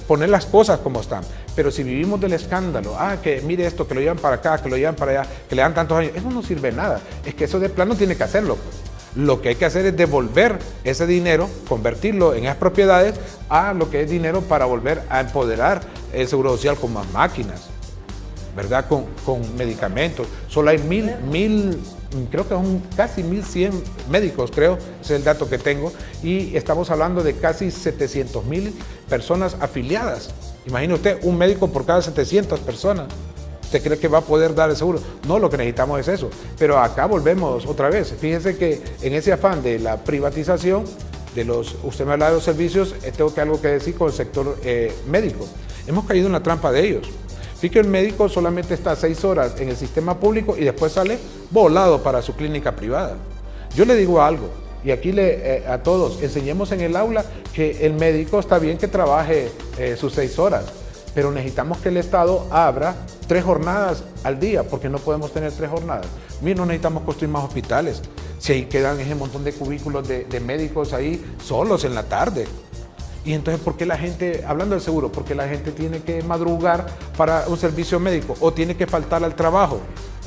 poner las cosas como están. Pero si vivimos del escándalo, que mire esto, que lo llevan para acá, que lo llevan para allá, que le dan tantos años, eso no sirve de nada. Es que eso de plano tiene que hacerlo. Lo que hay que hacer es devolver ese dinero, convertirlo en esas propiedades a lo que es dinero para volver a empoderar el Seguro Social con más máquinas, ¿verdad? Con medicamentos. Solo hay creo que son casi 1.100 médicos, creo, ese es el dato que tengo, y estamos hablando de casi 700.000 personas afiliadas. Imagine usted, un médico por cada 700 personas. ¿Usted cree que va a poder dar el seguro? No, lo que necesitamos es eso. Pero acá volvemos otra vez. Fíjense que en ese afán de la privatización, usted me habla de los servicios, tengo algo que decir con el sector médico. Hemos caído en la trampa de ellos. Fíjense que el médico solamente está 6 horas en el sistema público y después sale volado para su clínica privada. Yo le digo algo, y aquí a todos, enseñemos en el aula que el médico está bien que trabaje sus 6 horas, pero necesitamos que el Estado abra 3 jornadas al día, porque no podemos tener 3 jornadas. Mira, no necesitamos construir más hospitales. Si ahí quedan ese montón de cubículos de médicos ahí solos en la tarde. Y entonces, ¿por qué la gente, hablando del seguro, por qué la gente tiene que madrugar para un servicio médico o tiene que faltar al trabajo?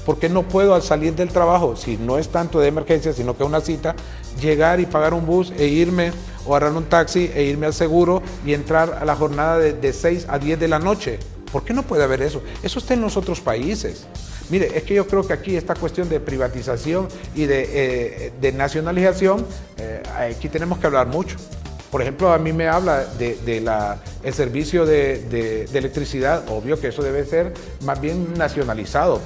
¿Por qué no puedo al salir del trabajo, si no es tanto de emergencia, sino que es una cita, llegar y pagar un bus e irme o agarrar un taxi e irme al seguro y entrar a la jornada de 6 a 10 de la noche? ¿Por qué no puede haber eso? Eso está en los otros países. Mire, es que yo creo que aquí esta cuestión de privatización y de nacionalización, aquí tenemos que hablar mucho. Por ejemplo, a mí me habla el servicio de electricidad, obvio que eso debe ser más bien nacionalizado.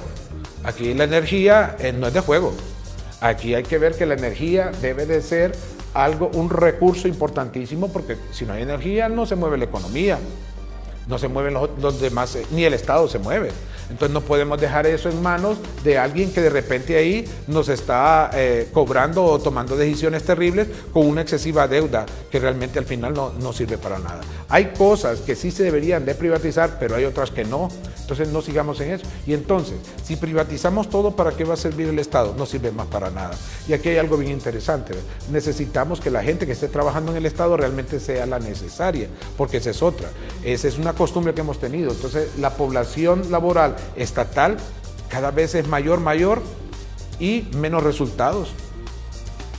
Aquí la energía no es de juego. Aquí hay que ver que la energía debe de ser un recurso importantísimo, porque si no hay energía no se mueve la economía. no se mueven los demás, ni el Estado se mueve. Entonces no podemos dejar eso en manos de alguien que de repente ahí nos está cobrando o tomando decisiones terribles con una excesiva deuda que realmente al final no sirve para nada. Hay cosas que sí se deberían de privatizar, pero hay otras que no. Entonces no sigamos en eso. Y entonces, si privatizamos todo, ¿para qué va a servir el Estado? No sirve más para nada. Y aquí hay algo bien interesante. Necesitamos que la gente que esté trabajando en el Estado realmente sea la necesaria, porque esa es otra. Esa es una costumbre que hemos tenido. Entonces la población laboral estatal cada vez es mayor y menos resultados.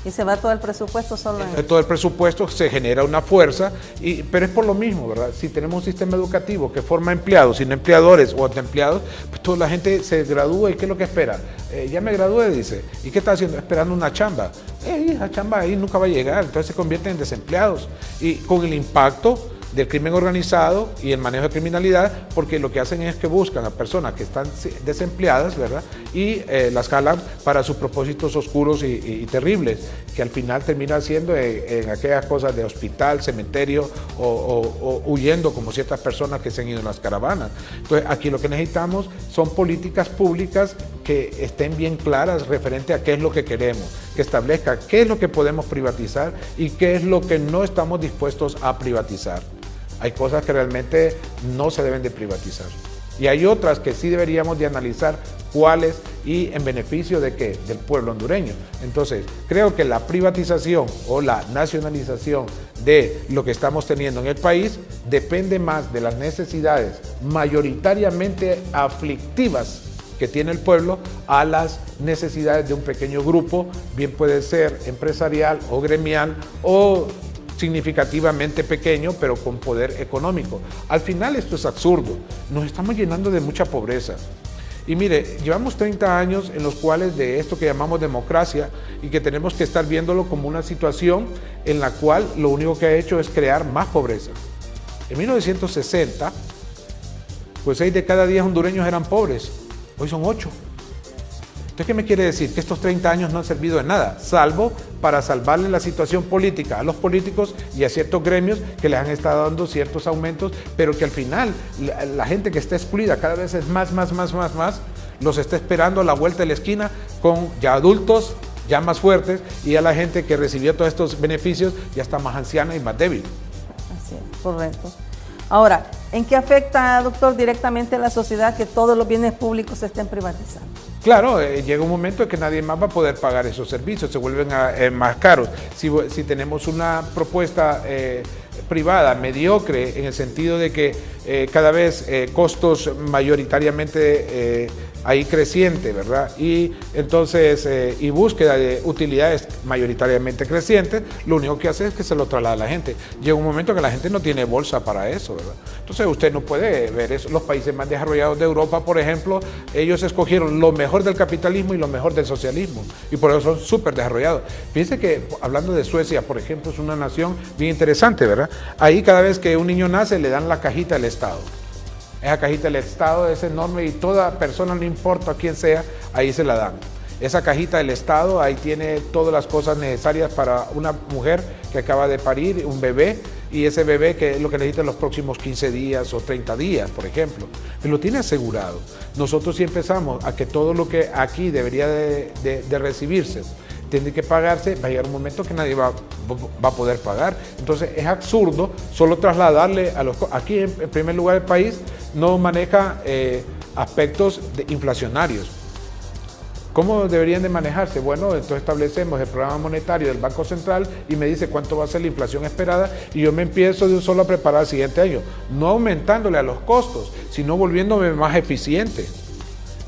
Y se va todo el presupuesto solo en... Todo el presupuesto se genera una fuerza, pero es por lo mismo, ¿verdad? Si tenemos un sistema educativo que forma empleados y no empleadores o autoempleados, pues toda la gente se gradúa y ¿qué es lo que espera? Ya me gradué, dice. ¿Y qué está haciendo? Esperando una chamba. Esa chamba ahí nunca va a llegar, entonces se convierten en desempleados. Y con el impacto del crimen organizado y el manejo de criminalidad, porque lo que hacen es que buscan a personas que están desempleadas, ¿verdad? Y las jalan para sus propósitos oscuros y terribles, que al final terminan siendo en aquellas cosas de hospital, cementerio o huyendo como ciertas personas que se han ido en las caravanas. Entonces aquí lo que necesitamos son políticas públicas que estén bien claras referente a qué es lo que queremos, que establezca qué es lo que podemos privatizar y qué es lo que no estamos dispuestos a privatizar. Hay cosas que realmente no se deben de privatizar. Y hay otras que sí deberíamos de analizar cuáles y en beneficio de qué, del pueblo hondureño. Entonces, creo que la privatización o la nacionalización de lo que estamos teniendo en el país depende más de las necesidades mayoritariamente aflictivas que tiene el pueblo a las necesidades de un pequeño grupo, bien puede ser empresarial o gremial o significativamente pequeño, pero con poder económico. Al final esto es absurdo, nos estamos llenando de mucha pobreza. Y mire, llevamos 30 años en los cuales de esto que llamamos democracia y que tenemos que estar viéndolo como una situación en la cual lo único que ha hecho es crear más pobreza. En 1960, pues 6 de cada 10 hondureños eran pobres, hoy son 8. Entonces, ¿qué me quiere decir? Que estos 30 años no han servido de nada, salvo para salvarle la situación política a los políticos y a ciertos gremios que les han estado dando ciertos aumentos, pero que al final la gente que está excluida cada vez es más, los está esperando a la vuelta de la esquina con ya adultos, ya más fuertes, y a la gente que recibió todos estos beneficios ya está más anciana y más débil. Así es, correcto. Ahora, ¿en qué afecta, doctor, directamente a la sociedad que todos los bienes públicos se estén privatizando? Claro, llega un momento en que nadie más va a poder pagar esos servicios, se vuelven más caros. Si tenemos una propuesta privada mediocre en el sentido de que cada vez costos mayoritariamente ahí creciente, ¿verdad? Y entonces, y búsqueda de utilidades mayoritariamente crecientes, lo único que hace es que se lo traslada a la gente. Llega un momento que la gente no tiene bolsa para eso, ¿verdad? Entonces usted no puede ver eso. Los países más desarrollados de Europa, por ejemplo, ellos escogieron lo mejor del capitalismo y lo mejor del socialismo, y por eso son súper desarrollados. Fíjense que, hablando de Suecia, por ejemplo, es una nación bien interesante, ¿verdad? Ahí cada vez que un niño nace le dan la cajita del Estado. Esa cajita del Estado es enorme y toda persona, no importa quién sea, ahí se la dan. Esa cajita del Estado, ahí tiene todas las cosas necesarias para una mujer que acaba de parir, un bebé, y ese bebé que es lo que necesita en los próximos 15 días o 30 días, por ejemplo. Y lo tiene asegurado. Nosotros sí empezamos a que todo lo que aquí debería de recibirse tiene que pagarse, va a llegar un momento que nadie va a poder pagar. Entonces es absurdo solo trasladarle a los... Aquí en primer lugar el país no maneja aspectos inflacionarios. ¿Cómo deberían de manejarse? Bueno, entonces establecemos el programa monetario del Banco Central y me dice cuánto va a ser la inflación esperada y yo me empiezo de un solo a preparar el siguiente año, no aumentándole a los costos, sino volviéndome más eficiente,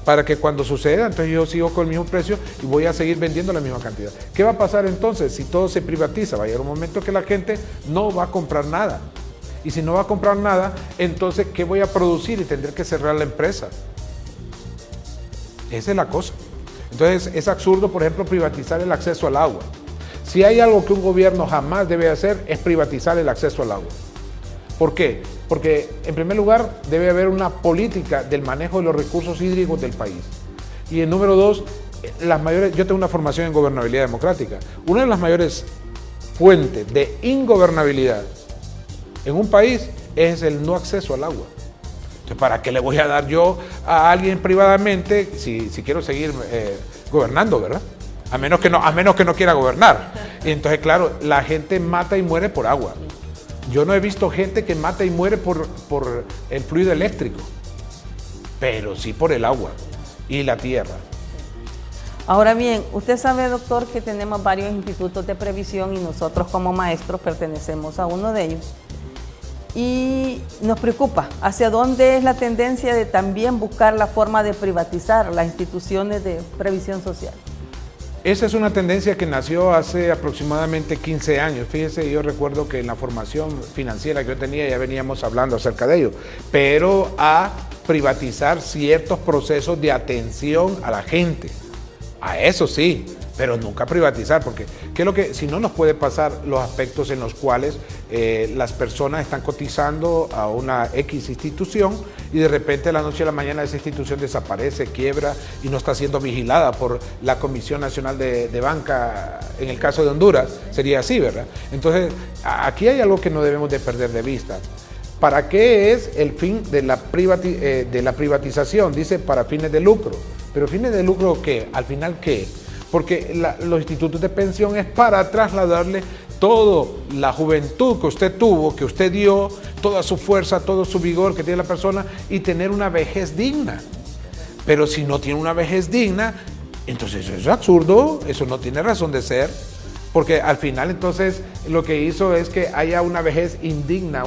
para que cuando suceda, entonces yo sigo con el mismo precio y voy a seguir vendiendo la misma cantidad. ¿Qué va a pasar entonces si todo se privatiza? Va a llegar un momento que la gente no va a comprar nada. Y si no va a comprar nada, entonces ¿qué voy a producir? Y tendré que cerrar la empresa. Esa es la cosa. Entonces es absurdo, por ejemplo, privatizar el acceso al agua. Si hay algo que un gobierno jamás debe hacer es privatizar el acceso al agua. ¿Por qué? Porque en primer lugar debe haber una política del manejo de los recursos hídricos del país. Y en número dos, yo tengo una formación en gobernabilidad democrática. Una de las mayores fuentes de ingobernabilidad en un país es el no acceso al agua. Entonces, ¿para qué le voy a dar yo a alguien privadamente si quiero seguir gobernando, verdad? A menos que no quiera gobernar. Y entonces, claro, la gente mata y muere por agua. Yo no he visto gente que mata y muere por el fluido eléctrico, pero sí por el agua y la tierra. Ahora bien, usted sabe, doctor, que tenemos varios institutos de previsión y nosotros como maestros pertenecemos a uno de ellos. Y nos preocupa hacia dónde es la tendencia de también buscar la forma de privatizar las instituciones de previsión social. Esa es una tendencia que nació hace aproximadamente 15 años. Fíjese, yo recuerdo que en la formación financiera que yo tenía ya veníamos hablando acerca de ello, pero a privatizar ciertos procesos de atención a la gente. A eso sí, pero nunca privatizar, porque ¿qué es lo que, si no nos puede pasar los aspectos en los cuales las personas están cotizando a una X institución y de repente de la noche a la mañana esa institución desaparece, quiebra y no está siendo vigilada por la Comisión Nacional de Banca? En el caso de Honduras sería así, ¿verdad? Entonces, aquí hay algo que no debemos de perder de vista. ¿Para qué es el fin de la privatización? Dice para fines de lucro. ¿Pero fines de lucro qué? ¿Al final qué? Porque los institutos de pensión es para trasladarle toda la juventud que usted tuvo, que usted dio, toda su fuerza, todo su vigor que tiene la persona y tener una vejez digna. Pero si no tiene una vejez digna, entonces eso es absurdo, eso no tiene razón de ser. Porque al final entonces lo que hizo es que haya una vejez indigna,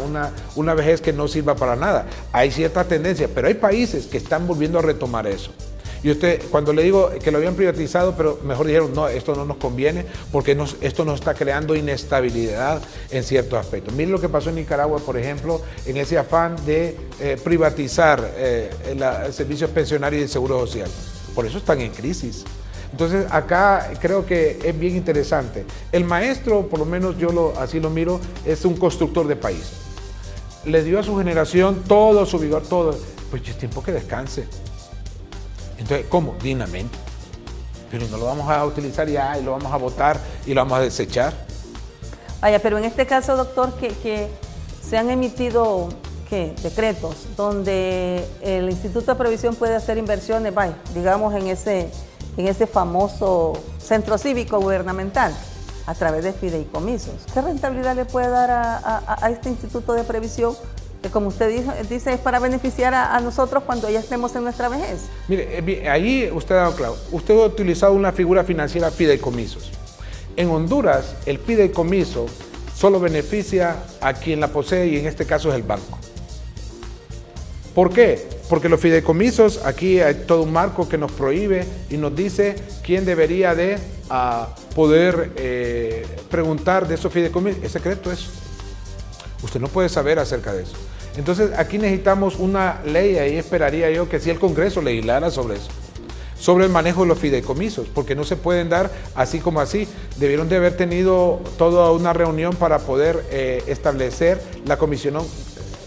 una vejez que no sirva para nada. Hay cierta tendencia, pero hay países que están volviendo a retomar eso. Y usted, cuando le digo que lo habían privatizado, pero mejor dijeron, no, esto no nos conviene porque esto nos está creando inestabilidad en ciertos aspectos. Miren lo que pasó en Nicaragua, por ejemplo, en ese afán de privatizar el servicio pensionario y el seguro social. Por eso están en crisis. Entonces acá creo que es bien interesante. El maestro, por lo menos así lo miro, es un constructor de país. Le dio a su generación todo su vigor, todo. Pues es tiempo que descanse. Entonces, ¿cómo? Dignamente. Pero no lo vamos a utilizar ya y lo vamos a botar y lo vamos a desechar. Vaya, pero en este caso, doctor, que se han emitido decretos donde el Instituto de Previsión puede hacer inversiones, digamos, en ese famoso centro cívico gubernamental a través de fideicomisos. ¿Qué rentabilidad le puede dar a este Instituto de Previsión? Que como usted dice, es para beneficiar a nosotros cuando ya estemos en nuestra vejez. Mire, ahí usted ha dado claro. Usted ha utilizado una figura financiera, fideicomisos. En Honduras, el fideicomiso solo beneficia a quien la posee y en este caso es el banco. ¿Por qué? Porque los fideicomisos, aquí hay todo un marco que nos prohíbe y nos dice quién debería de poder preguntar de esos fideicomisos. Es secreto eso. Usted no puede saber acerca de eso. Entonces aquí necesitamos una ley, ahí esperaría yo que si el Congreso legislara sobre eso, sobre el manejo de los fideicomisos, porque no se pueden dar así como así. Debieron de haber tenido toda una reunión para poder establecer la Comisión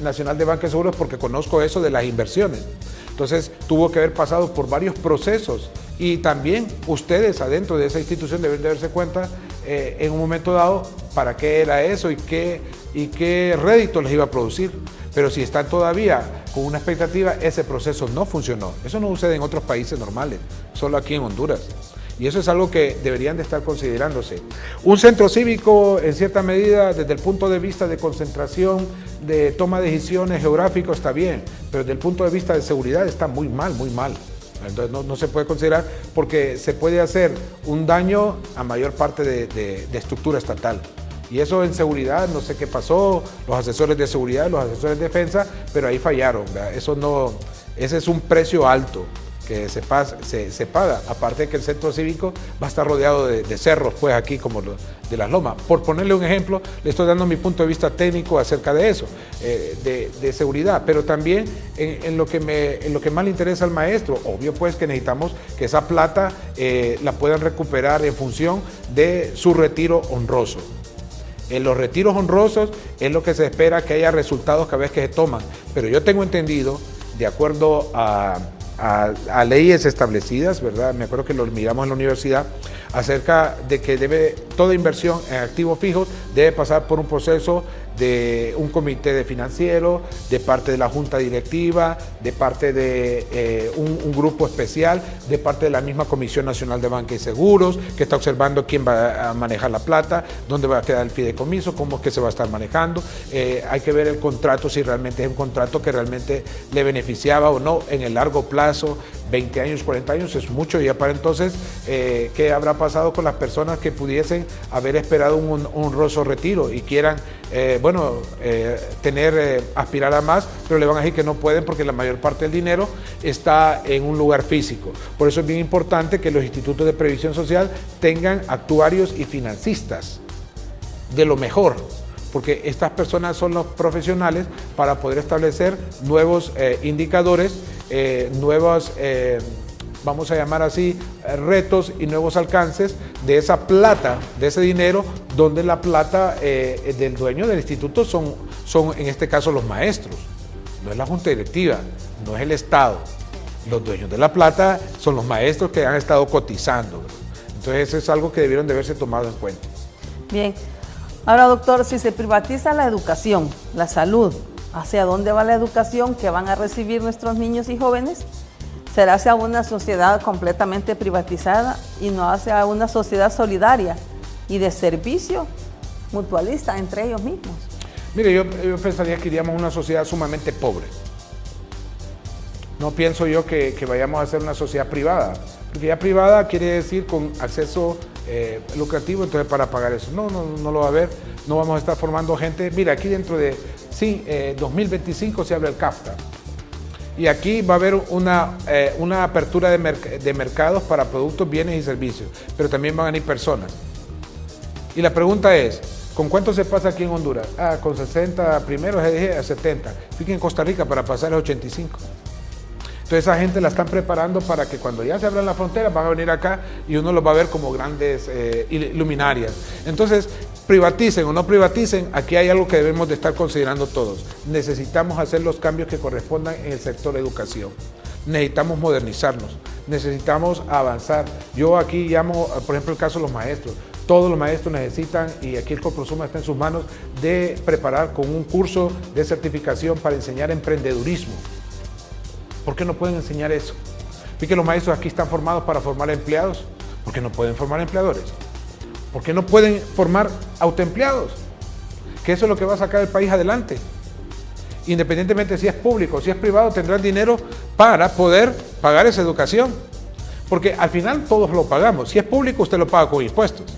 Nacional de Banca y Seguros, porque conozco eso de las inversiones. Entonces tuvo que haber pasado por varios procesos y también ustedes adentro de esa institución deben de darse cuenta en un momento dado para qué era eso y qué rédito les iba a producir. Pero si están todavía con una expectativa, ese proceso no funcionó. Eso no sucede en otros países normales, solo aquí en Honduras. Y eso es algo que deberían de estar considerándose. Un centro cívico, en cierta medida, desde el punto de vista de concentración, de toma de decisiones geográfico, está bien, pero desde el punto de vista de seguridad está muy mal, muy mal. Entonces no se puede considerar porque se puede hacer un daño a mayor parte de estructura estatal. Y eso en seguridad, no sé qué pasó, los asesores de seguridad, los asesores de defensa, pero ahí fallaron, ¿verdad? Ese es un precio alto que se paga, aparte de que el centro cívico va a estar rodeado de cerros, pues aquí como de las lomas. Por ponerle un ejemplo, le estoy dando mi punto de vista técnico acerca de eso, de seguridad, pero también en lo que más le interesa al maestro, obvio pues que necesitamos que esa plata la puedan recuperar en función de su retiro honroso. En los retiros honrosos es lo que se espera que haya resultados cada vez que se toman, pero yo tengo entendido, de acuerdo a leyes establecidas, ¿verdad? Me acuerdo que lo miramos en la universidad, acerca de que toda inversión en activos fijos debe pasar por un proceso de un comité de financiero, de parte de la junta directiva, de parte de un grupo especial, de parte de la misma Comisión Nacional de Banca y Seguros, que está observando quién va a manejar la plata, dónde va a quedar el fideicomiso, cómo es que se va a estar manejando. Hay que ver el contrato, si realmente es un contrato que realmente le beneficiaba o no en el largo plazo. 20 años, 40 años es mucho, ya para entonces, ¿qué habrá pasado con las personas que pudiesen haber esperado un honroso retiro y quieran, aspirar a más, pero le van a decir que no pueden porque la mayor parte del dinero está en un lugar físico? Por eso es bien importante que los institutos de previsión social tengan actuarios y financistas de lo mejor, porque estas personas son los profesionales para poder establecer nuevos indicadores, nuevos, vamos a llamar así, retos y nuevos alcances de esa plata, de ese dinero, donde la plata del dueño del instituto son en este caso los maestros, no es la junta directiva, no es el Estado. Los dueños de la plata son los maestros que han estado cotizando. Entonces eso es algo que debieron de haberse tomado en cuenta. Bien. Ahora, doctor, si se privatiza la educación, la salud, ¿hacia dónde va la educación que van a recibir nuestros niños y jóvenes? ¿Será hacia una sociedad completamente privatizada y no hacia una sociedad solidaria y de servicio mutualista entre ellos mismos? Mire, yo pensaría que iríamos a una sociedad sumamente pobre. No pienso yo que vayamos a ser una sociedad privada, porque ya privada quiere decir con acceso lucrativo, entonces para pagar eso. No lo va a haber, no vamos a estar formando gente. Mira, aquí dentro de 2025 se abre el CAFTA y aquí va a haber una apertura de mercados para productos, bienes y servicios, pero también van a venir personas. Y la pregunta es, ¿con cuánto se pasa aquí en Honduras? Con 60 primero, a 70. Fíjense en Costa Rica para pasar a 85. Entonces esa gente la están preparando para que cuando ya se abran las fronteras van a venir acá y uno los va a ver como grandes luminarias. Entonces, privaticen o no privaticen, aquí hay algo que debemos de estar considerando todos. Necesitamos hacer los cambios que correspondan en el sector educación. Necesitamos modernizarnos, necesitamos avanzar. Yo aquí llamo, por ejemplo, el caso de los maestros. Todos los maestros necesitan, y aquí el Colprosuma está en sus manos, de preparar con un curso de certificación para enseñar emprendedurismo. ¿Por qué no pueden enseñar eso? Porque los maestros aquí están formados para formar empleados. ¿Por qué no pueden formar empleadores? ¿Por qué no pueden formar autoempleados? Que eso es lo que va a sacar el país adelante. Independientemente si es público o si es privado, tendrán dinero para poder pagar esa educación. Porque al final todos lo pagamos. Si es público, usted lo paga con impuestos.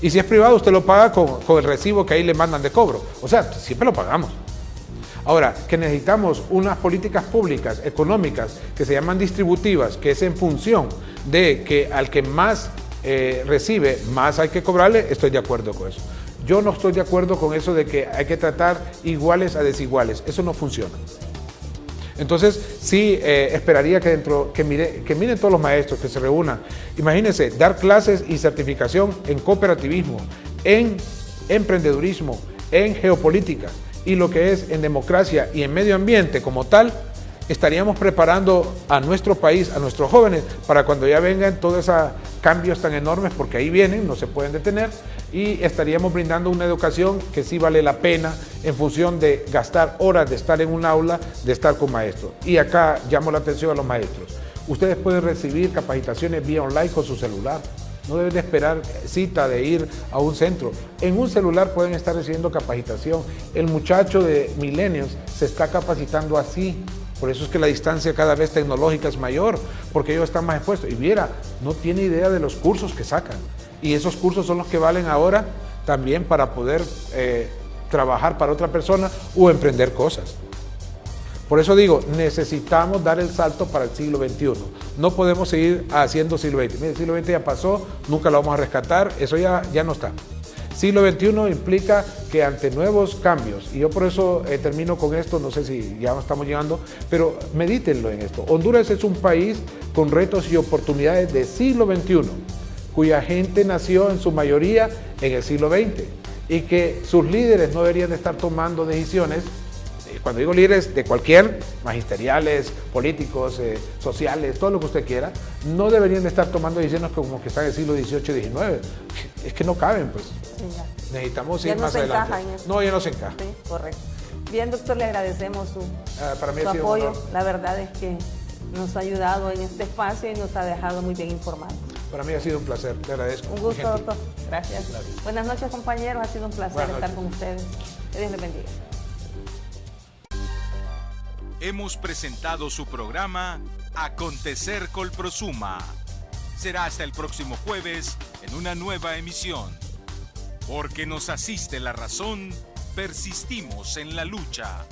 Y si es privado, usted lo paga con el recibo que ahí le mandan de cobro. O sea, siempre lo pagamos. Ahora, que necesitamos unas políticas públicas, económicas, que se llaman distributivas, que es en función de que al que más recibe, más hay que cobrarle, estoy de acuerdo con eso. Yo no estoy de acuerdo con eso de que hay que tratar iguales a desiguales. Eso no funciona. Entonces, sí, esperaría que miren todos los maestros, que se reúnan. Imagínense, dar clases y certificación en cooperativismo, en emprendedurismo, en geopolítica, y lo que es en democracia y en medio ambiente como tal, estaríamos preparando a nuestro país, a nuestros jóvenes, para cuando ya vengan todos esos cambios tan enormes, porque ahí vienen, no se pueden detener, y estaríamos brindando una educación que sí vale la pena en función de gastar horas de estar en un aula, de estar con maestros. Y acá llamo la atención a los maestros. Ustedes pueden recibir capacitaciones vía online con su celular. No deben de esperar cita de ir a un centro. En un celular pueden estar recibiendo capacitación. El muchacho de Millennials se está capacitando así. Por eso es que la distancia cada vez tecnológica es mayor, porque ellos están más expuestos. Y viera, no tiene idea de los cursos que sacan. Y esos cursos son los que valen ahora también para poder trabajar para otra persona o emprender cosas. Por eso digo, necesitamos dar el salto para el siglo XXI. No podemos seguir haciendo siglo XX. Mire, el siglo XX ya pasó, nunca lo vamos a rescatar, eso ya no está. Siglo XXI implica que ante nuevos cambios, y yo por eso termino con esto, no sé si ya estamos llegando, pero medítenlo en esto. Honduras es un país con retos y oportunidades del siglo XXI, cuya gente nació en su mayoría en el siglo XX, y que sus líderes no deberían de estar tomando decisiones cuando digo líderes de cualquier, magisteriales, políticos, sociales, todo lo que usted quiera, no deberían estar tomando decisiones como que están en el siglo XVIII, XIX. Es que no caben, pues. Sí, ya. Necesitamos Ya ir no más se adelante. encaja en eso. No, ya no se encaja. Sí, correcto. Bien, doctor, le agradecemos su Para mí ha sido un apoyo. honor. La verdad es que nos ha ayudado en este espacio y nos ha dejado muy bien informados. Para mí ha sido un placer, le agradezco. Un gusto, doctor. Gracias. Buenas noches, compañeros. Ha sido un placer Buenas estar con ustedes. Que Dios les bendiga. Hemos presentado su programa Acontecer Colprosuma. Será hasta el próximo jueves en una nueva emisión. Porque nos asiste la razón, persistimos en la lucha.